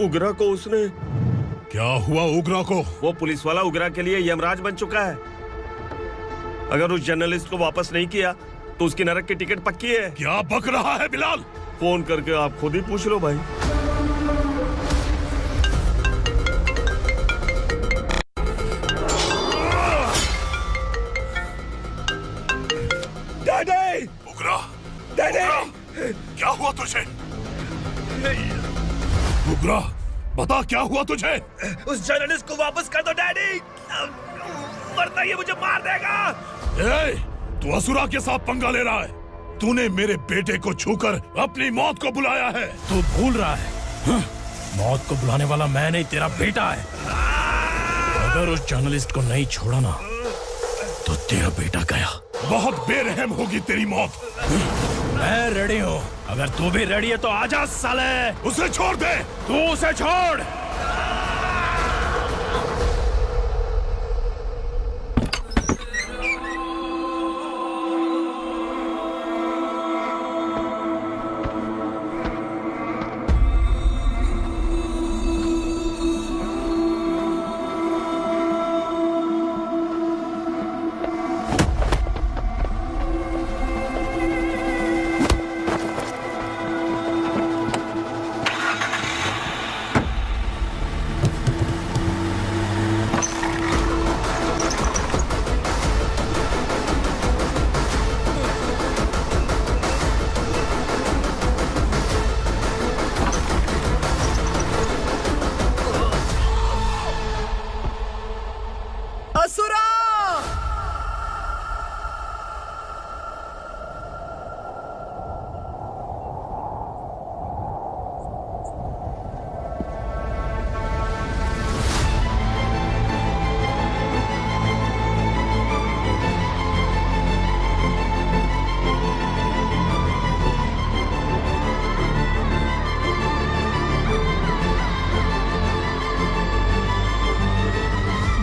उग्रा को उसने। क्या हुआ उग्रा को? वो पुलिस वाला उग्रा के लिए यमराज बन चुका है। अगर उस जर्नलिस्ट को वापस नहीं किया तो उसकी नरक की टिकट पक्की है। क्या बक रहा है बिलाल? फोन करके आप खुद ही पूछ लो भाई। डैडी! उग्रा! डैडी! क्या हुआ तुझे? उग्रा, बता क्या हुआ तुझे? उस जर्नलिस्ट को वापस कर दो डैडी, वरना ये मुझे मार देगा। ए, तू असुरा के साथ पंगा ले रहा है। तूने मेरे बेटे को छूकर अपनी मौत को बुलाया है। तू भूल रहा है, मौत को बुलाने वाला मैं नहीं, तेरा बेटा है। अगर उस जर्नलिस्ट को नहीं छोड़ा ना तो तेरा बेटा गया। बहुत बेरहम होगी तेरी मौत। मैं रेडी हूँ, अगर तू भी रेडी है तो आजा साले। उसे छोड़ दे। तू उसे छोड़।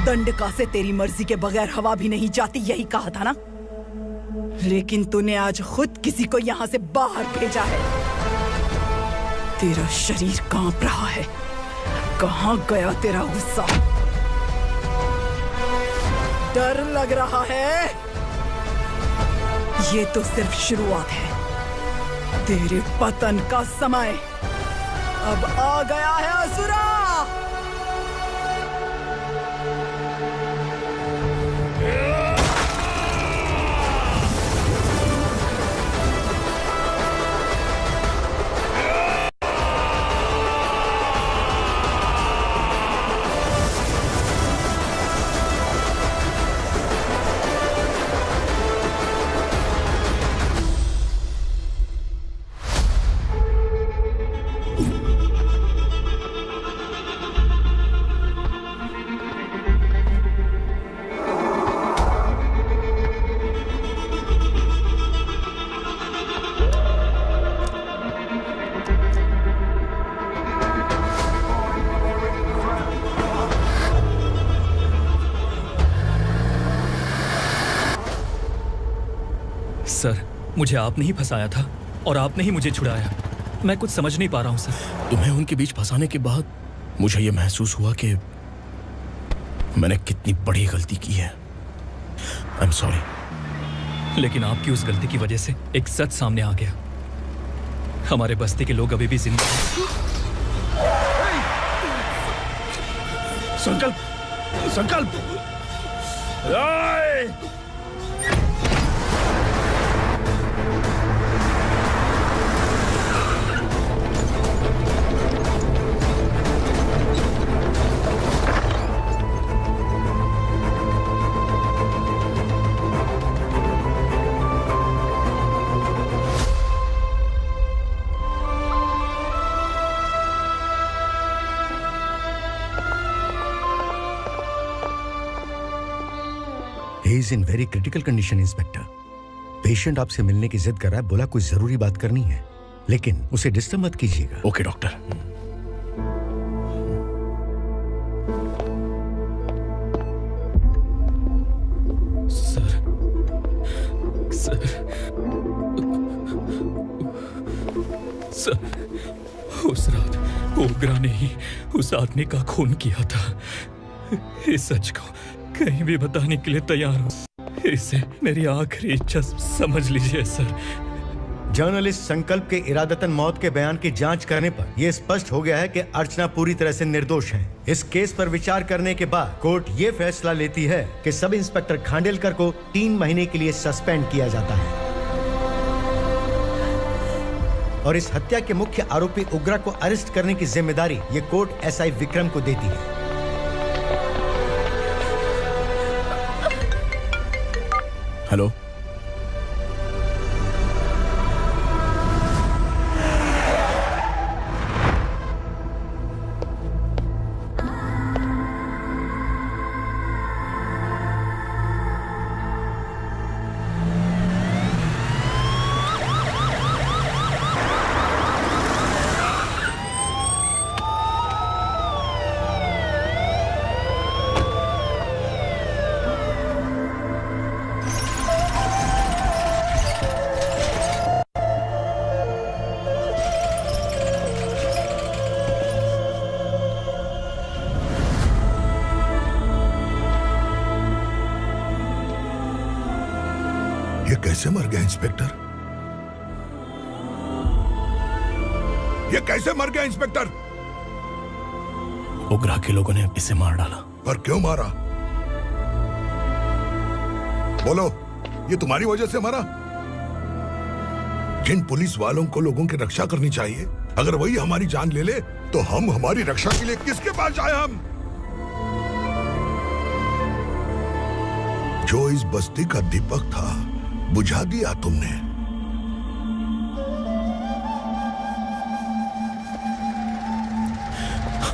दंडका से तेरी मर्जी के बगैर हवा भी नहीं जाती, यही कहा था ना? लेकिन तूने आज खुद किसी को यहाँ से बाहर भेजा है। तेरा शरीर कांप रहा है। कहाँ गया तेरा गुस्सा? डर लग रहा है? ये तो सिर्फ शुरुआत है। तेरे पतन का समय अब आ गया है असुरा। सर, मुझे आपने ही फंसाया था और आपने ही मुझे छुड़ाया। मैं कुछ समझ नहीं पा रहा हूँ सर। तुम्हें उनके बीच फंसाने के बाद मुझे ये महसूस हुआ कि मैंने कितनी बड़ी गलती की है। I am sorry. लेकिन आपकी उस गलती की वजह से एक सच सामने आ गया। हमारे बस्ती के लोग अभी भी जिंदा हैं। संकल्प, संकल्प। He is in very critical condition, inspector. Patient आपसे मिलने की जिद कर रहा है, बोला कोई जरूरी बात करनी है, लेकिन उसे डिस्टर्ब मत कीजिएगा। Okay doctor. सर, उस ओग्रा ने ही उस आदमी का खून किया था। इस सच को कहीं भी बताने के लिए तैयार हूँ। इसे मेरी आखिरी इच्छा समझ लीजिए सर। जर्नलिस्ट संकल्प के इरादतन मौत के बयान की जांच करने पर यह स्पष्ट हो गया है कि अर्चना पूरी तरह से निर्दोष है। इस केस पर विचार करने के बाद कोर्ट ये फैसला लेती है कि सब इंस्पेक्टर खांडेलकर को 3 महीने के लिए सस्पेंड किया जाता है और इस हत्या के मुख्य आरोपी उग्रा को अरेस्ट करने की जिम्मेदारी ये कोर्ट एसआई विक्रम को देती है। हेलो, कैसे मर गया इंस्पेक्टर? ये कैसे मर गया इंस्पेक्टर? उग्रा के लोगों ने इसे मार डाला। पर क्यों मारा? बोलो, ये तुम्हारी वजह से मरा? जिन पुलिस वालों को लोगों की रक्षा करनी चाहिए, अगर वही हमारी जान ले ले तो हम हमारी रक्षा के लिए किसके पास जाए? हम जो इस बस्ती का दीपक था बुझा दिया तुमने।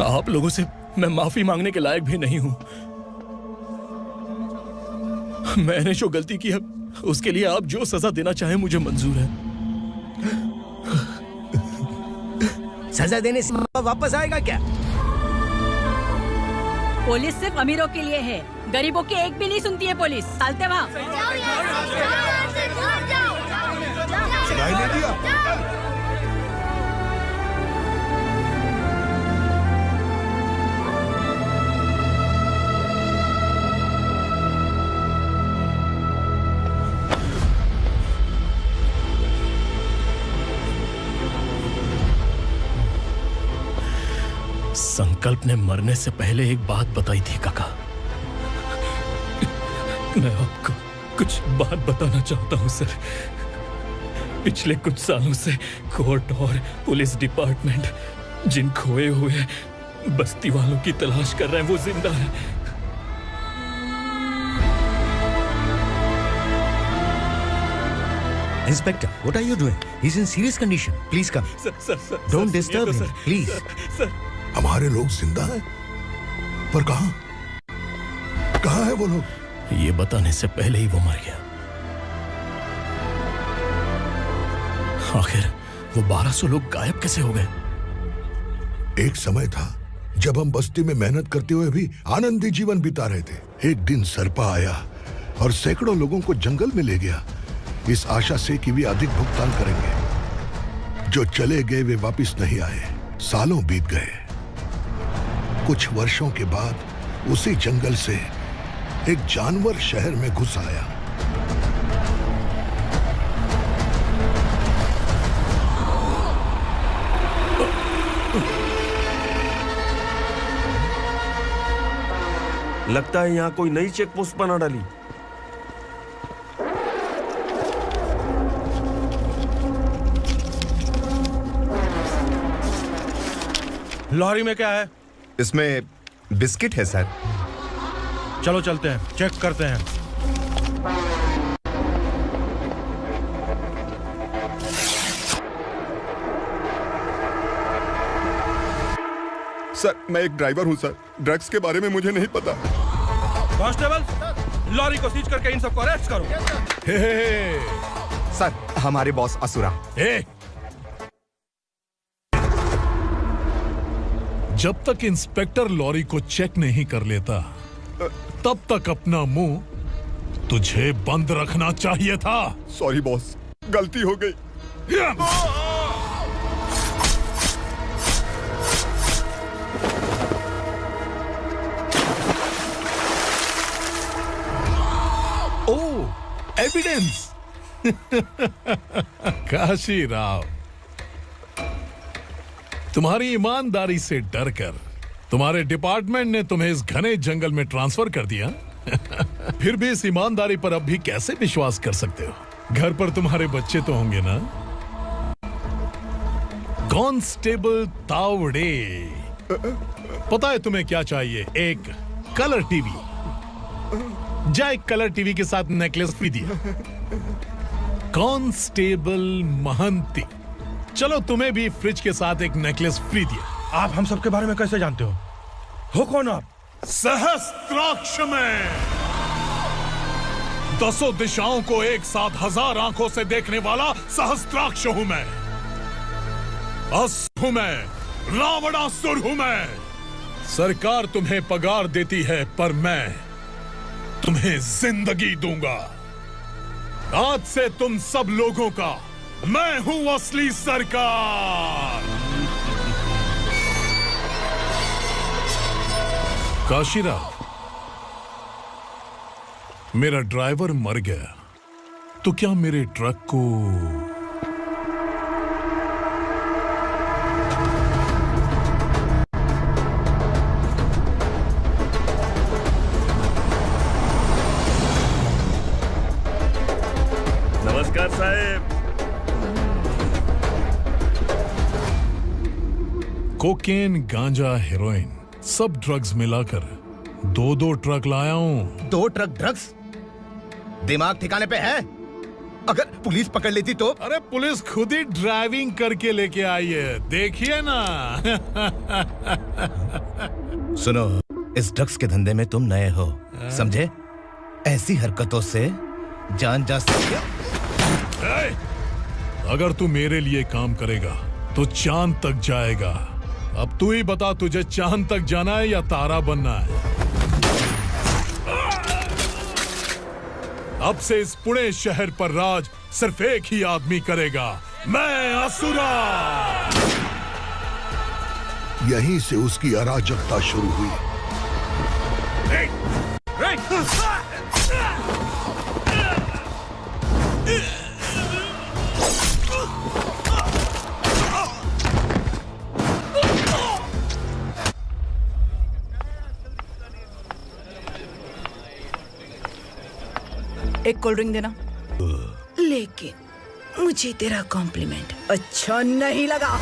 आप लोगों से मैं माफी मांगने के लायक भी नहीं हूं। मैंने जो गलती की है उसके लिए आप जो सजा देना चाहें मुझे मंजूर है। सजा देने से वापस आएगा क्या? पुलिस सिर्फ अमीरों के लिए है, गरीबों की एक भी नहीं सुनती है पुलिस। चलते वहाँ। सुनाई नहीं दिया? संकल्प ने मरने से पहले एक बात बताई थी काका। मैं आपको कुछ बात बताना चाहता हूं सर। पिछले कुछ सालों से कोर्ट और पुलिस डिपार्टमेंट जिन खोए हुए बस्ती वालों की तलाश कर रहे हैं वो जिंदा है। Inspector, what are you doing? He's in serious condition. Please come. Sir, Don't disturb him, please. Sir. हमारे लोग जिंदा हैं, पर कहां? कहां है वो लोग? ये बताने से पहले ही वो मर गया। आखिर वो 1200 लोग गायब कैसे हो गए? एक समय था जब हम बस्ती में मेहनत करते हुए भी आनंदी जीवन बिता रहे थे। एक दिन सरपा आया और सैकड़ों लोगों को जंगल में ले गया, इस आशा से कि वे अधिक भुगतान करेंगे। जो चले गए वे वापस नहीं आए। सालों बीत गए। कुछ वर्षों के बाद उसी जंगल से एक जानवर शहर में घुस आया। लगता है यहाँ कोई नई चेक पोस्ट बना डाली। लॉरी में क्या है? इसमें बिस्किट है सर। चलो चलते हैं, चेक करते हैं। सर, मैं एक ड्राइवर हूं सर। ड्रग्स के बारे में मुझे नहीं पता। कांस्टेबल, लॉरी को सीज करके इन सबको अरेस्ट करो। सर, हमारे बॉस असुरा। जब तक इंस्पेक्टर लॉरी को चेक नहीं कर लेता तब तक अपना मुंह तुझे बंद रखना चाहिए था। सॉरी बॉस, गलती हो गई। एविडेंस। काशी राव, तुम्हारी ईमानदारी से डरकर तुम्हारे डिपार्टमेंट ने तुम्हें इस घने जंगल में ट्रांसफर कर दिया। फिर भी इस ईमानदारी पर अब भी कैसे विश्वास कर सकते हो? घर पर तुम्हारे बच्चे तो होंगे ना? कांस्टेबल तावड़े, पता है तुम्हें क्या चाहिए? एक कलर टीवी। जा एक कलर टीवी के साथ नेकलेस भी दिया। कांस्टेबल महंती, चलो तुम्हें भी फ्रिज के साथ एक नेकलेस फ्री दिया। आप हम सबके बारे में कैसे जानते हो कौन आप? सहस्त्राक्ष में 10 दिशाओं को एक साथ 1000 आंखों से देखने वाला सहस्त्राक्ष हूं मैं। असुर हूं मैं, रावणासुर हूं मैं। सरकार तुम्हें पगार देती है पर मैं तुम्हें जिंदगी दूंगा। आज से तुम सब लोगों का मैं हूं असली सरकार। काशीराव, मेरा ड्राइवर मर गया तो क्या मेरे ट्रक को नमस्कार साहब। कोकेन, गांजा, हेरोइन सब ड्रग्स मिलाकर 2 ट्रक लाया हूं। 2 ट्रक ड्रग्स? दिमाग ठिकाने पे है? अगर पुलिस पकड़ लेती तो? अरे पुलिस खुद ही ड्राइविंग करके लेके आई है, देखिए ना। सुनो, इस ड्रग्स के धंधे में तुम नए हो, समझे? ऐसी हरकतों से जान जा सकती है। अगर तू मेरे लिए काम करेगा तो चांद तक जाएगा। अब तू ही बता, तुझे चांद तक जाना है या तारा बनना है? अब से इस पुणे शहर पर राज सिर्फ एक ही आदमी करेगा, मैं असुरा। यहीं से उसकी अराजकता शुरू हुई। एक कोल्ड ड्रिंक देना। लेकिन मुझे तेरा कॉम्प्लीमेंट अच्छा नहीं लगा।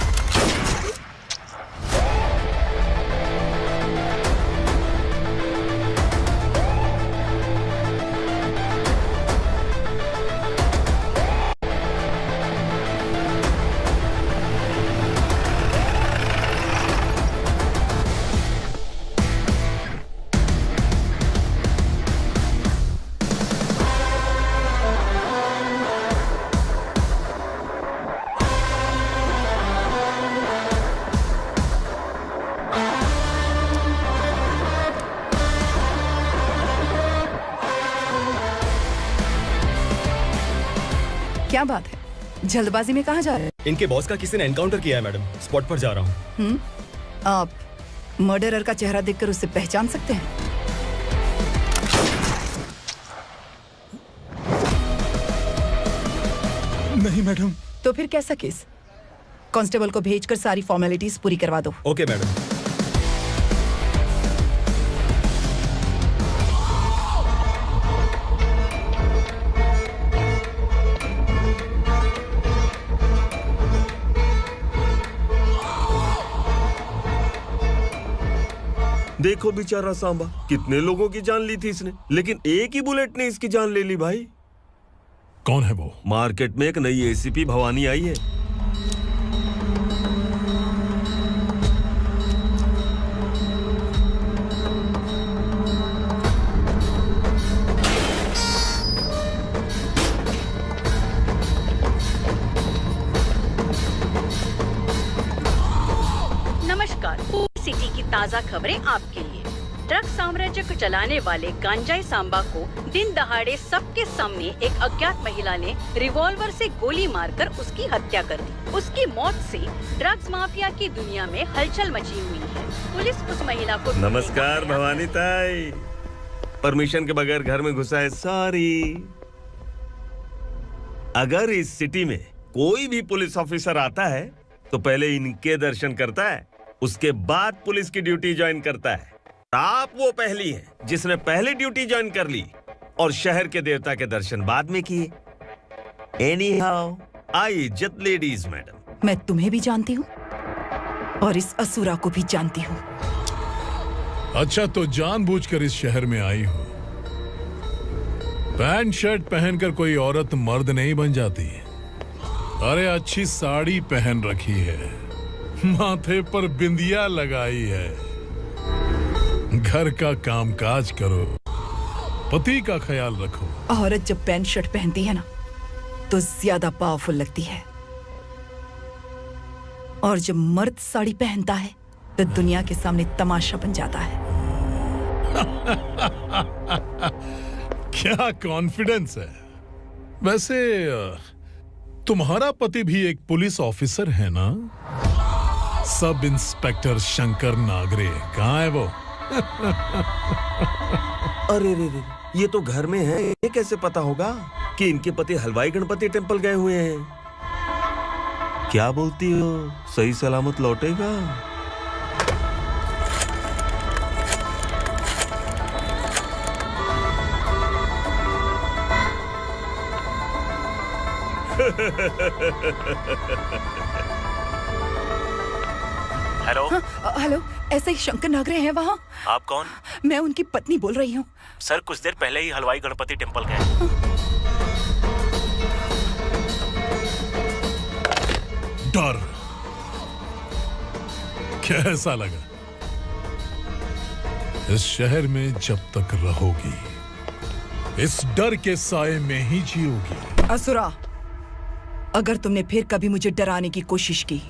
क्या बात है, जल्दबाजी में कहाँ जा रहे हैं? इनके बॉस का किसी ने एनकाउंटर किया है मैडम, स्पॉट पर जा रहा हूँ। आप मर्डरर का चेहरा देखकर उसे पहचान सकते हैं? नहीं मैडम। तो फिर कैसा केस? कांस्टेबल को भेजकर सारी फॉर्मेलिटीज पूरी करवा दो। Okay madam. देखो बेचारा सांबा, कितने लोगों की जान ली थी इसने, लेकिन एक ही बुलेट ने इसकी जान ले ली भाई। कौन है वो? मार्केट में एक नई एसीपी भवानी आई है। नमस्कार, सिटी की ताज़ा खबरें आपके लिए। ड्रग साम्राज्य को चलाने वाले गांजाई सांबा को दिन दहाड़े सबके सामने एक अज्ञात महिला ने रिवॉल्वर से गोली मारकर उसकी हत्या कर दी। उसकी मौत से ड्रग्स माफिया की दुनिया में हलचल मची हुई है। पुलिस उस महिला को नमस्कार भवानी ताई, परमिशन के बगैर घर में घुसा है, सॉरी। अगर इस सिटी में कोई भी पुलिस ऑफिसर आता है तो पहले इनके दर्शन करता है, उसके बाद पुलिस की ड्यूटी ज्वाइन करता है। आप वो पहली हैं जिसने पहले ड्यूटी ज्वाइन कर ली और शहर के देवता के दर्शन बाद में किए। एनीहाउ, आई इज्जत लेडीज मैडम। मैं तुम्हें भी जानती हूँ और इस असुरा को भी जानती हूँ। अच्छा, तो जानबूझकर इस शहर में आई हो। पैंट शर्ट पहनकर कोई औरत मर्द नहीं बन जाती। अरे अच्छी साड़ी पहन रखी है, माथे पर बिंदिया लगाई है, घर का कामकाज करो, पति का ख्याल रखो। औरत जब पैंट शर्ट पहनती है ना तो ज्यादा पावरफुल लगती है, और जब मर्द साड़ी पहनता है तो दुनिया के सामने तमाशा बन जाता है। क्या कॉन्फिडेंस है। वैसे तुम्हारा पति भी एक पुलिस ऑफिसर है ना? सब इंस्पेक्टर शंकर नागरे, कहाँ है वो? अरे रे रे, ये तो घर में है, ये कैसे पता होगा कि इनके पति हलवाई गणपति टेम्पल गए हुए हैं? क्या बोलती हो, सही सलामत लौटेगा? हेलो। हेलो, ऐसे ही शंकर नागरे हैं वहाँ? आप कौन? मैं उनकी पत्नी बोल रही हूँ। सर कुछ देर पहले ही हलवाई गणपति टेम्पल गए। डर कैसा लगा? इस शहर में जब तक रहोगी इस डर के साए में ही जियोगी। असुरा, अगर तुमने फिर कभी मुझे डराने की कोशिश की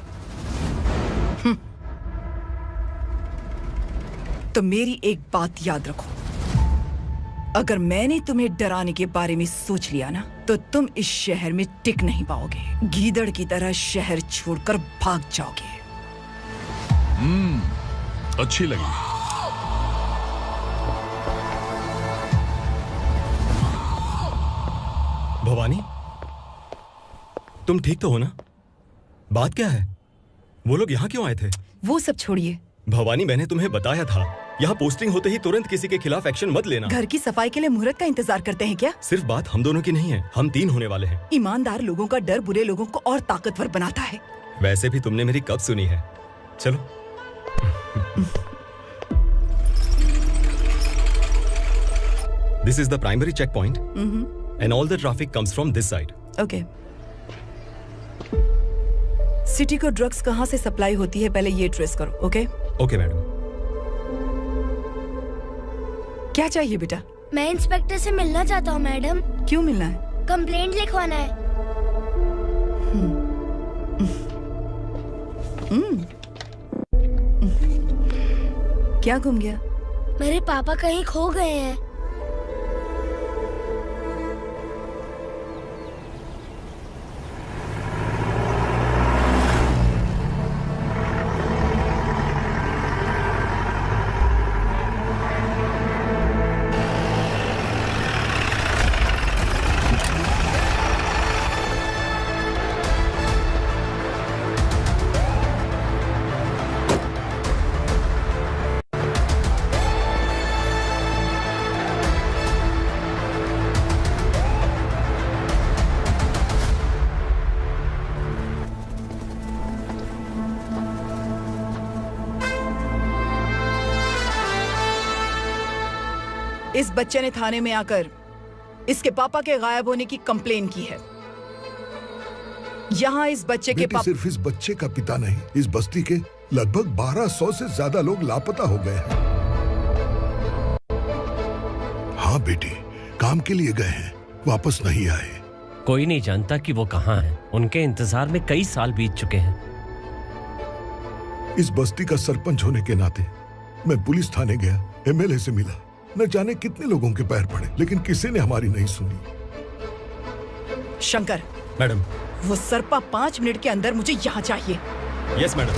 तो मेरी एक बात याद रखो, अगर मैंने तुम्हें डराने के बारे में सोच लिया ना तो तुम इस शहर में टिक नहीं पाओगे। गीदड़ की तरह शहर छोड़कर भाग जाओगे। अच्छी लगी। भवानी, तुम ठीक तो हो ना? बात क्या है? वो लोग यहाँ क्यों आए थे? वो सब छोड़िए। भवानी, मैंने तुम्हें बताया था, यहाँ पोस्टिंग होते ही तुरंत किसी के खिलाफ एक्शन मत लेना। घर की सफाई के लिए मुहूर्त का इंतजार करते हैं क्या? सिर्फ बात हम दोनों की नहीं है, हम 3 होने वाले हैं। ईमानदार लोगों का डर बुरे लोगों को और ताकतवर बनाता है। वैसे भी तुमने मेरी कब सुनी है? चलो। This is the primary checkpoint, and all the traffic comes from this side. Okay. City को ड्रग्स कहाँ से सप्लाई होती है पहले ये ट्रेस करो, ओके? Okay madam. क्या चाहिए बेटा? मैं इंस्पेक्टर से मिलना चाहता हूँ मैडम। क्यों मिलना है? कंप्लेंट लिखवाना है। क्या घूम गया? मेरे पापा कहीं खो गए हैं। इस बच्चे ने थाने में आकर इसके पापा के गायब होने की कंप्लेन की है। यहाँ इस बच्चे के पापा सिर्फ इस बच्चे का पिता नहीं, इस बस्ती के लगभग 1200 से ज्यादा लोग लापता हो गए हैं। हाँ बेटी, काम के लिए गए हैं, वापस नहीं आए। कोई नहीं जानता कि वो कहाँ हैं। उनके इंतजार में कई साल बीत चुके हैं। इस बस्ती का सरपंच होने के नाते मैं पुलिस थाने गया, एमएलए से मिला, न जाने कितने लोगों के पैर पड़े, लेकिन किसी ने हमारी नहीं सुनी। शंकर। मैडम। वो सरपा 5 मिनट के अंदर मुझे यहाँ चाहिए। Yes madam.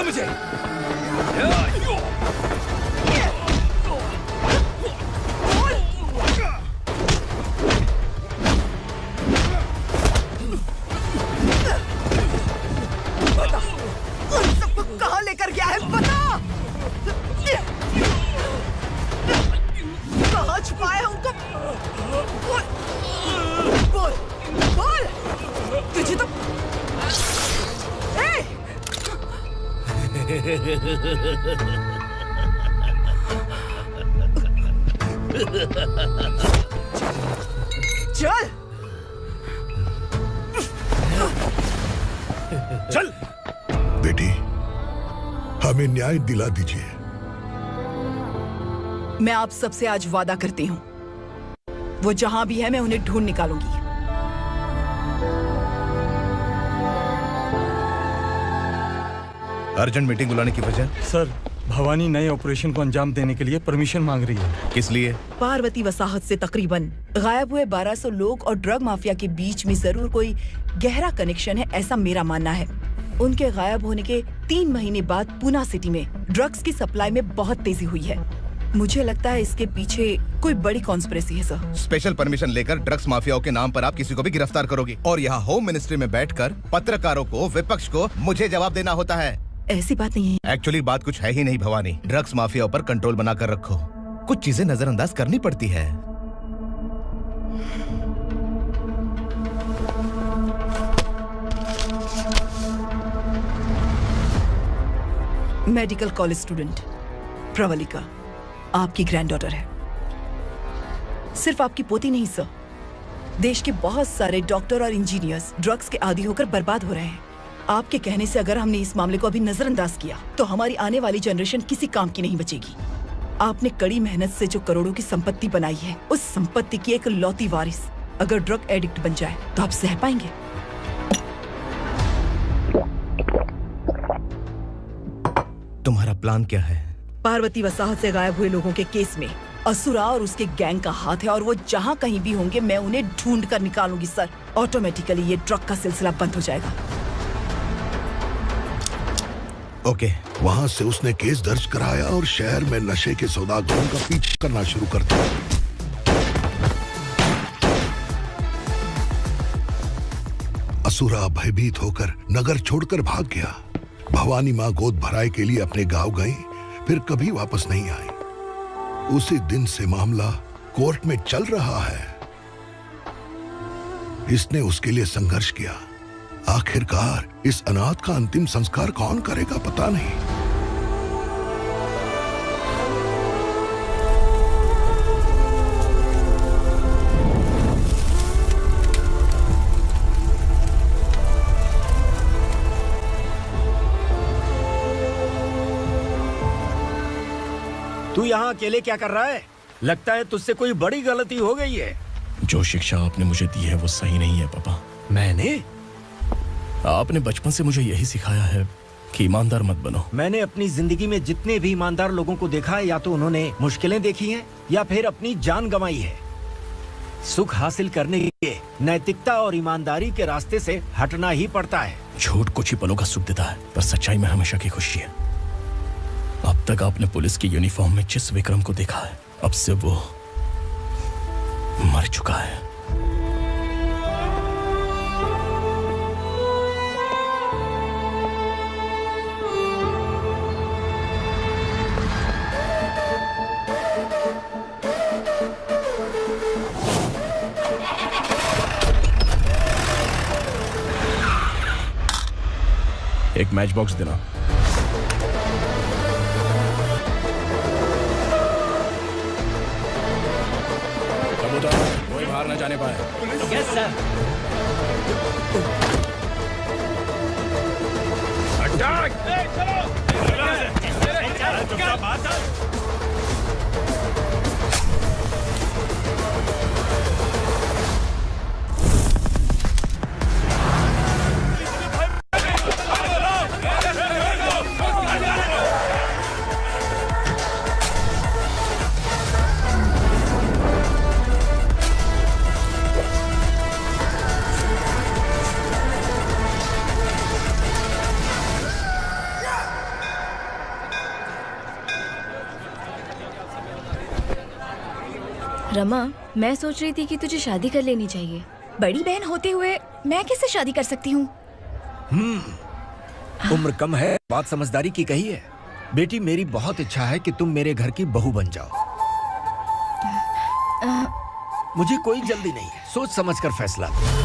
मुझे। बता, उन सबको कहाँ लेकर गया है? बता। कहाँ छुपाया है उनको? बोल, बोल। तुझे तो चल चल बेटी, हमें न्याय दिला दीजिए। मैं आप सबसे आज वादा करती हूँ, वो जहां भी है मैं उन्हें ढूंढ निकालूंगी। अर्जेंट मीटिंग बुलाने की वजह? सर, भवानी नए ऑपरेशन को अंजाम देने के लिए परमिशन मांग रही है। किस लिए? पार्वती वसाहत से तकरीबन गायब हुए 1200 लोग और ड्रग माफिया के बीच में जरूर कोई गहरा कनेक्शन है, ऐसा मेरा मानना है। उनके गायब होने के 3 महीने बाद पूना सिटी में ड्रग्स की सप्लाई में बहुत तेजी हुई है। मुझे लगता है इसके पीछे कोई बड़ी कॉन्स्पिरेसी है सर। स्पेशल परमिशन लेकर ड्रग्स माफियाओं के नाम पर आप किसी को भी गिरफ्तार करोगी और यहाँ होम मिनिस्ट्री में बैठकर पत्रकारों को, विपक्ष को मुझे जवाब देना होता है। ऐसी बात नहीं है। एक्चुअली बात कुछ है ही नहीं भवानी। ड्रग्स माफियाओं पर कंट्रोल बनाकर रखो। कुछ चीजें नजरअंदाज करनी पड़ती है। मेडिकल कॉलेज स्टूडेंट प्रवलिका आपकी ग्रैंडडॉटर है। सिर्फ आपकी पोती नहीं सर, देश के बहुत सारे डॉक्टर और इंजीनियर्स ड्रग्स के आदी होकर बर्बाद हो रहे हैं। आपके कहने से अगर हमने इस मामले को अभी नजरअंदाज किया तो हमारी आने वाली जनरेशन किसी काम की नहीं बचेगी। आपने कड़ी मेहनत से जो करोड़ों की संपत्ति बनाई है, उस संपत्ति की एक लौती वारिस अगर ड्रग एडिक्ट बन जाए तो आप सह पाएंगे? तुम्हारा प्लान क्या है? पार्वती वसाहत से गायब हुए लोगों के केस में असुरा और उसके गैंग का हाथ है और वो जहाँ कहीं भी होंगे मैं उन्हें ढूंढ कर निकालूंगी सर। ऑटोमेटिकली ये ड्रग का सिलसिला बंद हो जाएगा। ओके। वहाँ से उसने केस दर्ज कराया और शहर में नशे के सौदागरों का पीछा करना शुरू कर दिया। असुरा भयभीत होकर नगर छोड़कर भाग गया। भवानी माँ गोद भराई के लिए अपने गांव गई, फिर कभी वापस नहीं आई। उसी दिन से मामला कोर्ट में चल रहा है। इसने उसके लिए संघर्ष किया। आखिरकार इस अनाथ का अंतिम संस्कार कौन करेगा पता नहीं। तू यहाँ अकेले क्या कर रहा है? लगता है तुझसे कोई बड़ी गलती हो गई है। जो शिक्षा आपने मुझे दी है वो सही नहीं है पापा। मैंने? आपने बचपन से मुझे यही सिखाया है कि ईमानदार मत बनो। मैंने अपनी जिंदगी में जितने भी ईमानदार लोगों को देखा है, या तो उन्होंने मुश्किलें देखी हैं या फिर अपनी जान गंवाई है। सुख हासिल करने के लिए नैतिकता और ईमानदारी के रास्ते से हटना ही पड़ता है। झूठ कुछ ही पलों का सुख देता है, पर सच्चाई में हमेशा की खुशी है। अब तक आपने पुलिस की यूनिफॉर्म में जिस विक्रम को देखा है, अब से वो मर चुका है। एक मैच बॉक्स देना। कबूतर कोई बाहर न जाने पाए। Yes sir. अटैक! रमा, मैं सोच रही थी कि तुझे शादी कर लेनी चाहिए। बड़ी बहन होते हुए मैं कैसे शादी कर सकती हूँ? उम्र कम है, बात समझदारी की कही है। बेटी, मेरी बहुत इच्छा है कि तुम मेरे घर की बहू बन जाओ। मुझे कोई जल्दी नहीं है, सोच समझकर फैसला लो।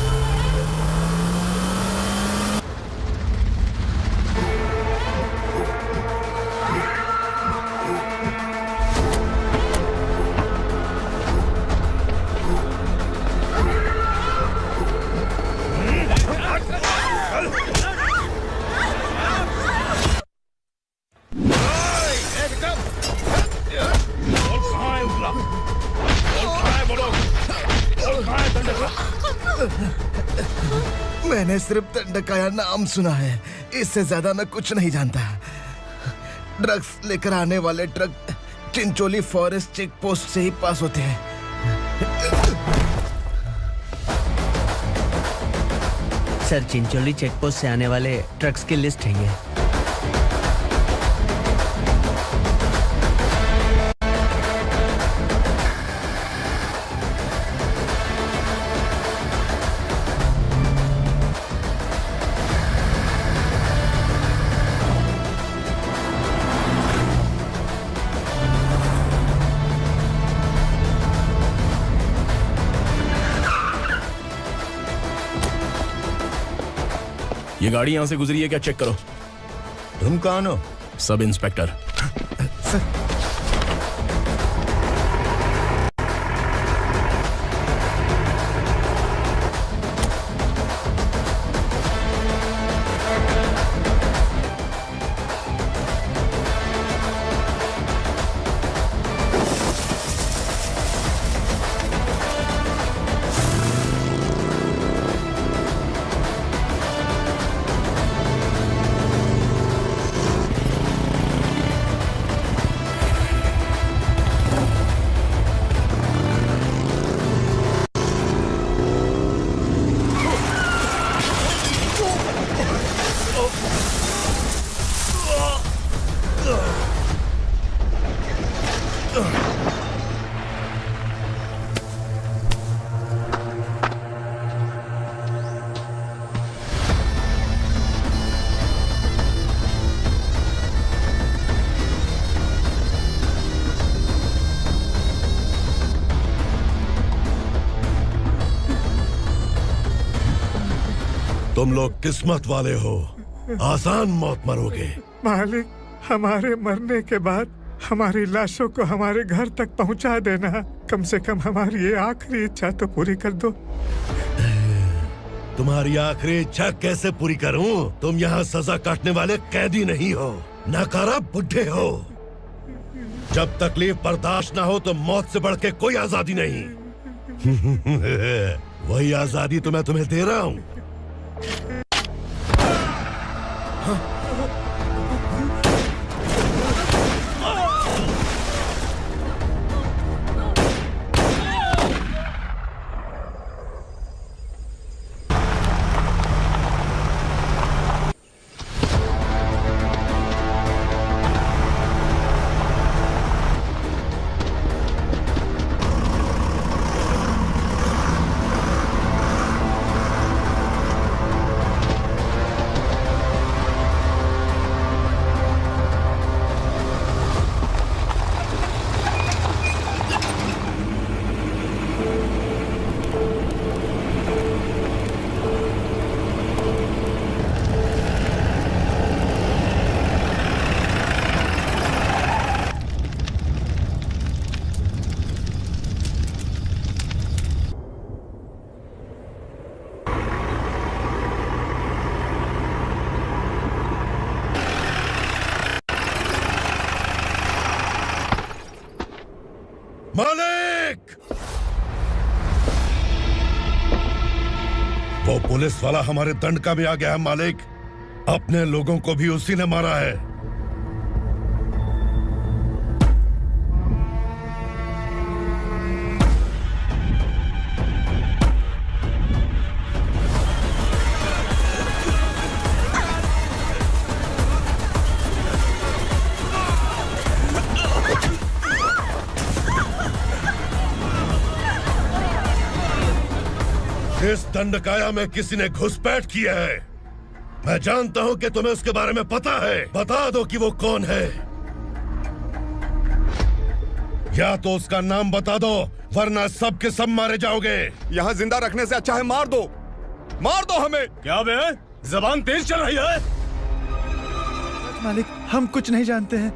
मैंने सिर्फ दंडकाया नाम सुना है, इससे ज्यादा मैं कुछ नहीं जानता। ड्रग्स लेकर आने वाले truck Chincholi forest check post से ही पास होते हैं। सर, चिंचोली चेक पोस्ट से आने वाले ट्रक्स की लिस्ट है ये। ये गाड़ी यहां से गुजरी है क्या? चेक करो। तुम कौन हो? Sub inspector. तुम लोग किस्मत वाले हो, आसान मौत मरोगे। मालिक, हमारे मरने के बाद हमारी लाशों को हमारे घर तक पहुंचा देना। कम से कम हमारी ये आखिरी इच्छा तो पूरी कर दो। तुम्हारी आखिरी इच्छा कैसे पूरी करूं? तुम यहाँ सजा काटने वाले कैदी नहीं हो, नाकारा बुड्ढे हो। जब तकलीफ बर्दाश्त ना हो तो मौत से बढ़ के कोई आजादी नहीं। वही आजादी तो मैं तुम्हें दे रहा हूँ। मालिक! वो पुलिस वाला हमारे दंडका में आ गया है मालिक। अपने लोगों को भी उसी ने मारा है। इस दंडकाया में किसी ने घुसपैठ किया है। मैं जानता हूं कि तुम्हें उसके बारे में पता है। बता दो कि वो कौन है, या तो उसका नाम बता दो, वरना सब के सब मारे जाओगे। यहाँ जिंदा रखने से अच्छा है मार दो हमें। क्या बे, जबान तेज चल रही है? मालिक, हम कुछ नहीं जानते हैं।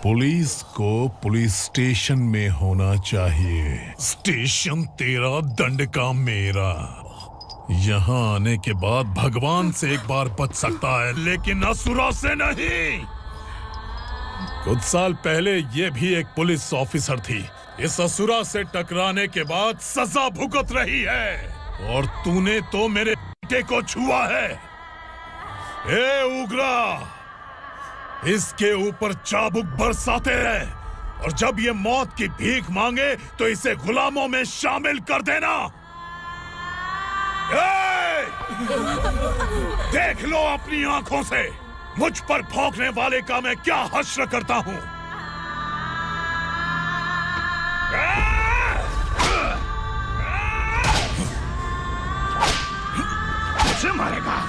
पुलिस को पुलिस स्टेशन में होना चाहिए। स्टेशन तेरा, दंड का मेरा। यहाँ आने के बाद भगवान से एक बार बच सकता है, लेकिन असुरा से नहीं। कुछ साल पहले ये भी एक पुलिस ऑफिसर थी। इस असुरा से टकराने के बाद सजा भुगत रही है, और तूने तो मेरे बेटे को छुआ है। ए उग्रा, इसके ऊपर चाबुक बरसाते रहे, और जब ये मौत की भीख मांगे तो इसे गुलामों में शामिल कर देना। देख लो अपनी आंखों से मुझ पर भौंकने वाले का मैं क्या हश्र करता हूं। मुझे मारेगा।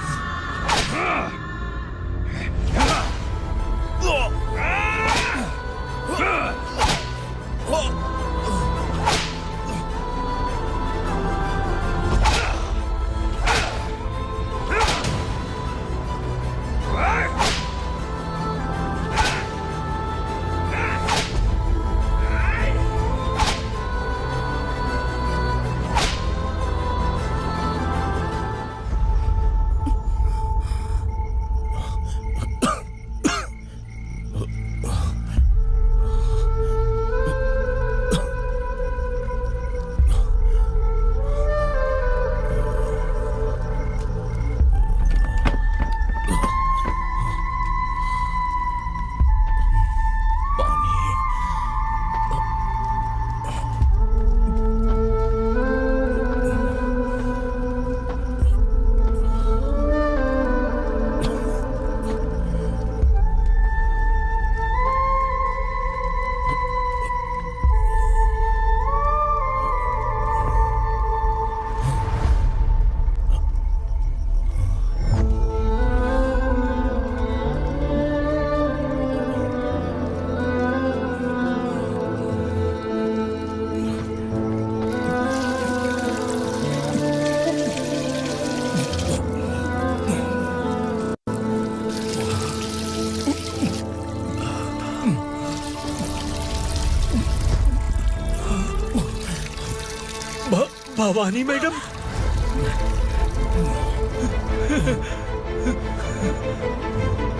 भवानी मैडम।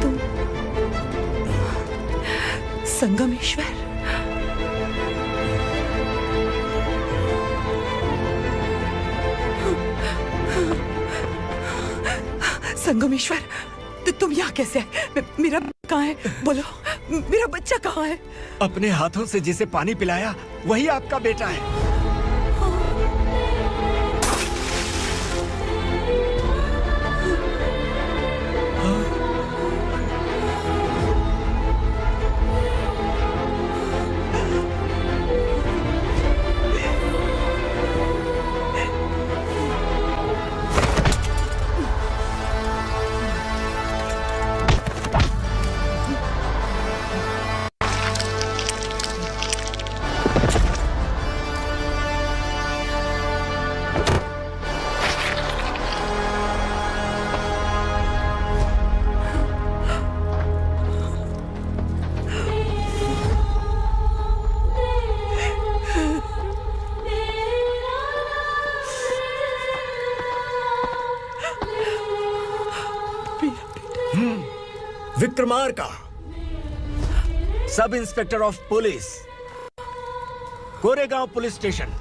तुम संगमेश्वर? संगमेश्वर, तुम यहाँ कैसे आए? मेरा कहाँ है? बोलो, मेरा बच्चा कहाँ है? अपने हाथों से जिसे पानी पिलाया वही आपका बेटा है। Vikramarka, sub inspector of police, Koregaon police station.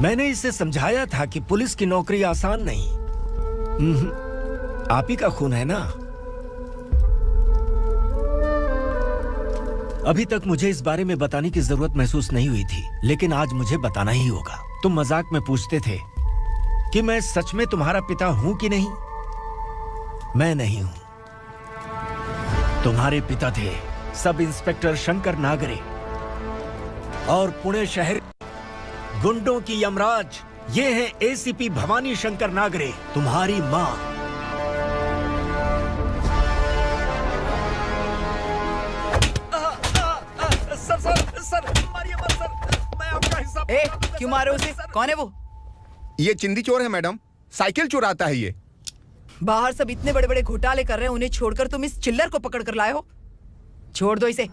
मैंने इसे समझाया था कि पुलिस की नौकरी आसान नहीं। आप ही का खून है ना। अभी तक मुझे इस बारे में बताने की जरूरत महसूस नहीं हुई थी, लेकिन आज मुझे बताना ही होगा। तुम मजाक में पूछते थे कि मैं सच में तुम्हारा पिता हूं कि नहीं। मैं नहीं हूं। तुम्हारे पिता थे सब इंस्पेक्टर शंकर नागरे, और पुणे शहर गुंडों की यमराज ये है एसीपी भवानी शंकर नागरे, तुम्हारी मां। सर मारिए मत सर, मैं आपका हिस्सा। क्यों मारे उसे? कौन है वो? ये चिंदी चोर है मैडम, साइकिल चुराता है ये। बाहर सब इतने बड़े बड़े घोटाले कर रहे हैं, उन्हें छोड़कर तुम इस चिल्लर को पकड़ कर लाए हो। छोड़ दो इसे।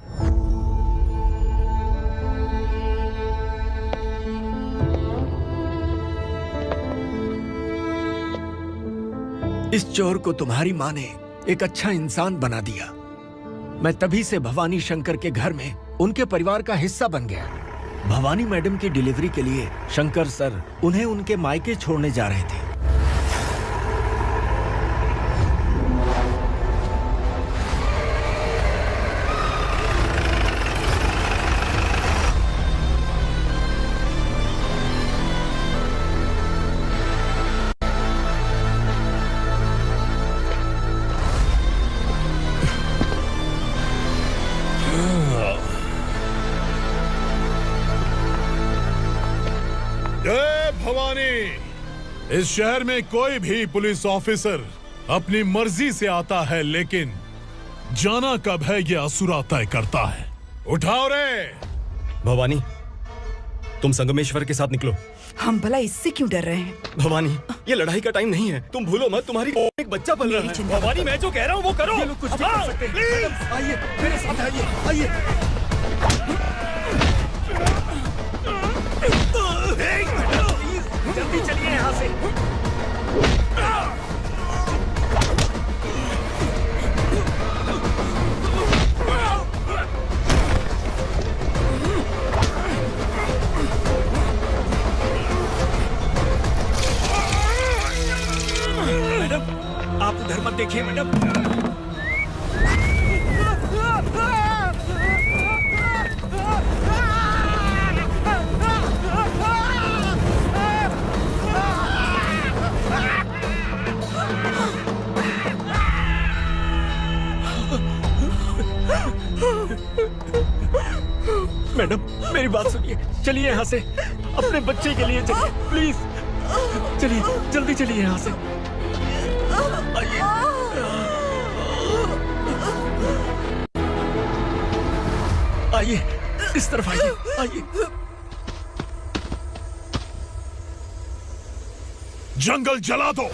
इस चोर को तुम्हारी मां ने एक अच्छा इंसान बना दिया। मैं तभी से भवानी शंकर के घर में उनके परिवार का हिस्सा बन गया। भवानी मैडम की डिलीवरी के लिए शंकर सर उन्हें उनके मायके छोड़ने जा रहे थे। इस शहर में कोई भी पुलिस ऑफिसर अपनी मर्जी से आता है, लेकिन जाना कब है ये असुरा तय करता है। उठाओ रे। भवानी, तुम संगमेश्वर के साथ निकलो। हम भला इससे क्यों डर रहे हैं? भवानी, ये लड़ाई का टाइम नहीं है। तुम भूलो मत, तुम्हारी एक बच्चा पल रहा है। भवानी, मैं जो कह रहा हूँ वो करो। ये लोग कुछ भी कर सकते हैं। आइए मेरे साथ, आइए आइए। जल्दी चलिए यहाँ से। मैडम, आप उधर मत देखिए मैडम। मैडम, मेरी बात सुनिए, चलिए यहाँ से। अपने बच्चे के लिए चलिए, प्लीज चलिए, जल्दी चलिए यहाँ से। आइए। आइए, इस तरफ आइए, आइए। जंगल जला दो।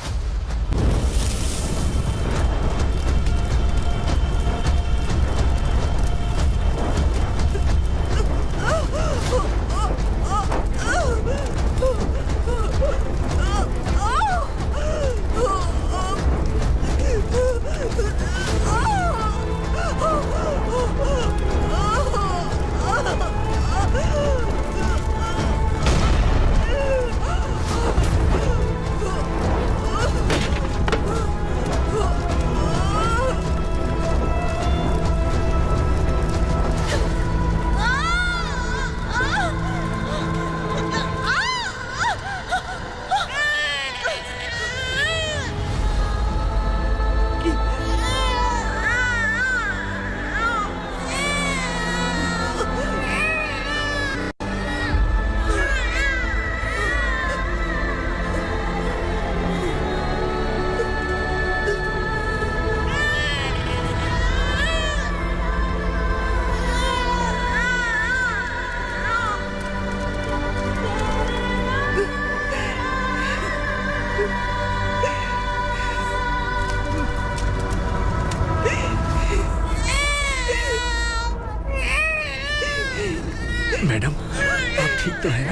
मैडम, आप ठीक तो हैं?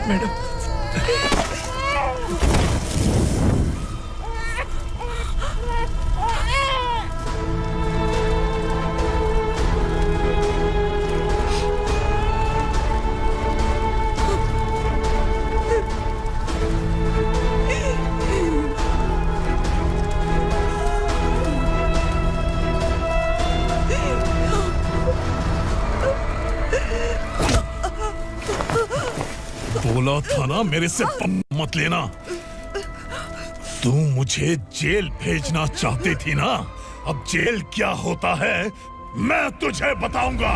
मैडम। बोला था ना मेरे से पंगा मत लेना। तू मुझे जेल भेजना चाहती थी ना, अब जेल क्या होता है मैं तुझे बताऊंगा।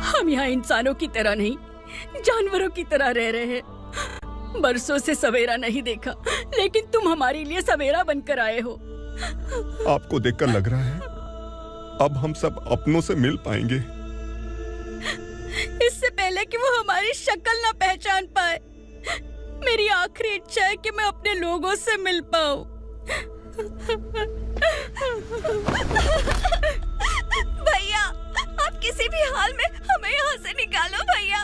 हम यहाँ इंसानों की तरह नहीं, जानवरों की तरह रह रहे हैं। बरसों से सवेरा नहीं देखा, लेकिन तुम हमारे लिए सवेरा बनकर आए हो। आपको देखकर लग रहा है अब हम सब अपनों से मिल पाएंगे। इससे पहले कि वो हमारी शक्ल ना पहचान पाए, मेरी आखिरी इच्छा है कि मैं अपने लोगों से मिल पाऊं। भैया, आप किसी भी हाल में हमें यहाँ से निकालो भैया।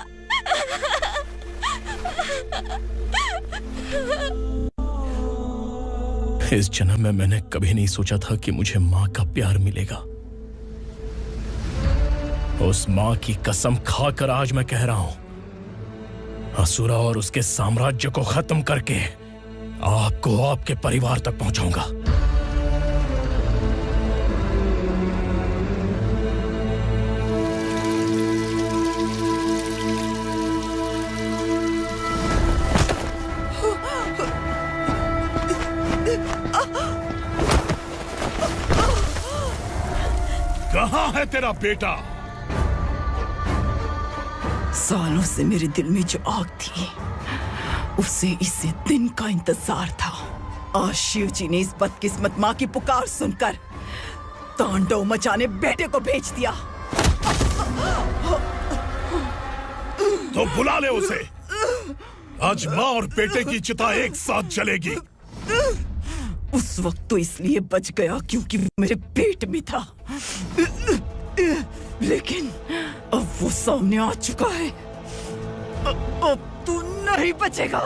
इस जन्म में मैंने कभी नहीं सोचा था कि मुझे माँ का प्यार मिलेगा। उस माँ की कसम खाकर आज मैं कह रहा हूं, असुरा और उसके साम्राज्य को खत्म करके आपको आपके परिवार तक पहुंचाऊंगा। कहाँ है तेरा बेटा? सालों से मेरे दिल में जो आग थी, उसे इसी दिन का इंतजार था। आज शिव जी ने इस बदकिस्मत माँ की पुकार सुनकर तांडव मचाने बेटे को भेज दिया। तो बुला ले उसे। आज माँ और बेटे की चिता एक साथ जलेगी। उस वक्त तो इसलिए बच गया क्योंकि वो मेरे पेट में था, लेकिन अब वो सामने आ चुका है। अब तू नहीं बचेगा।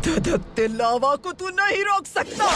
धधकते लावा को तू नहीं रोक सकता।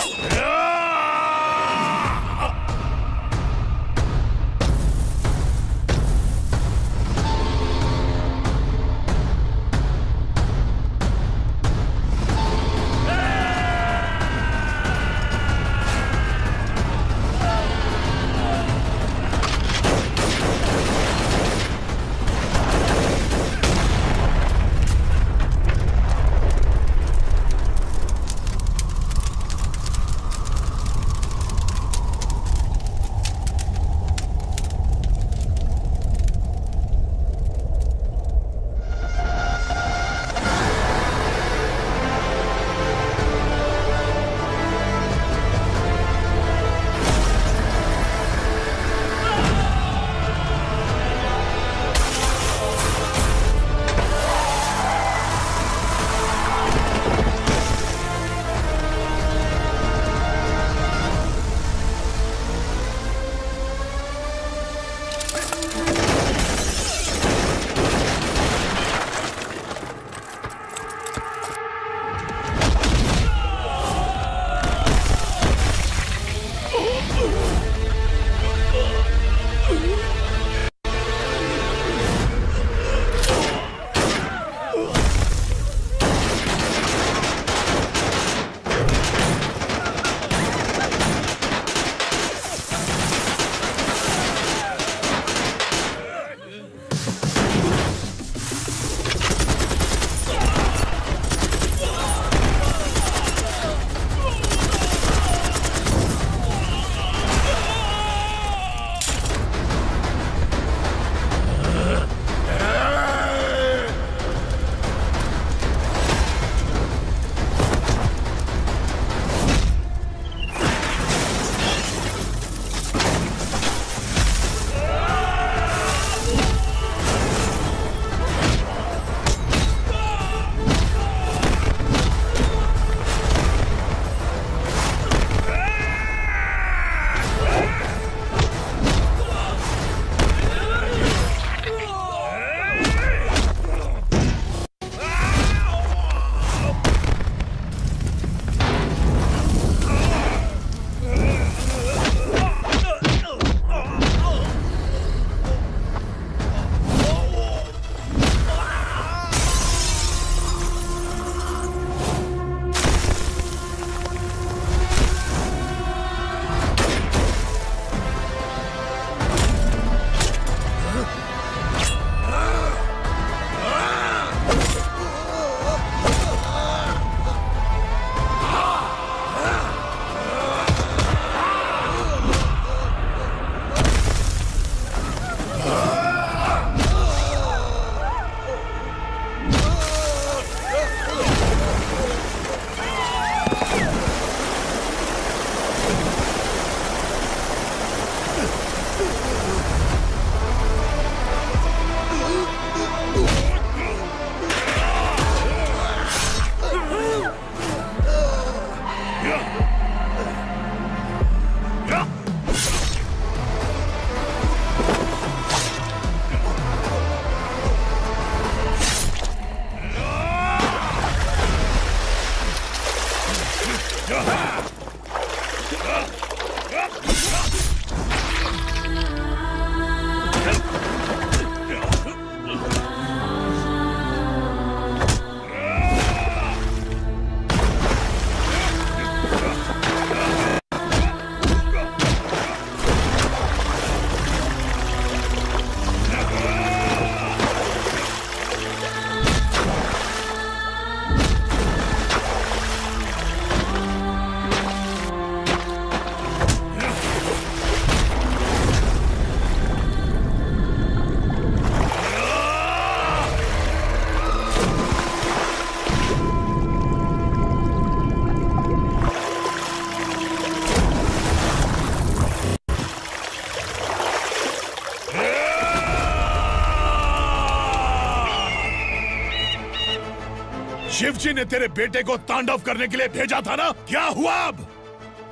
शिवजी ने तेरे बेटे को तांडव करने के लिए भेजा था ना, क्या हुआ अब?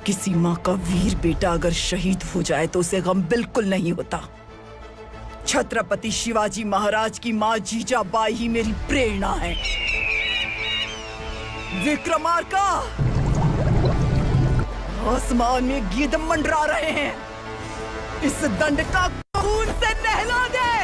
किसी माँ का वीर बेटा अगर शहीद हो जाए तो उसे गम बिल्कुल नहीं होता। छत्रपति शिवाजी महाराज की माँ जीजाबाई ही मेरी प्रेरणा है। विक्रमार्का, आसमान में गिद्ध मंडरा रहे हैं, इस दंड का खून से नहला दे।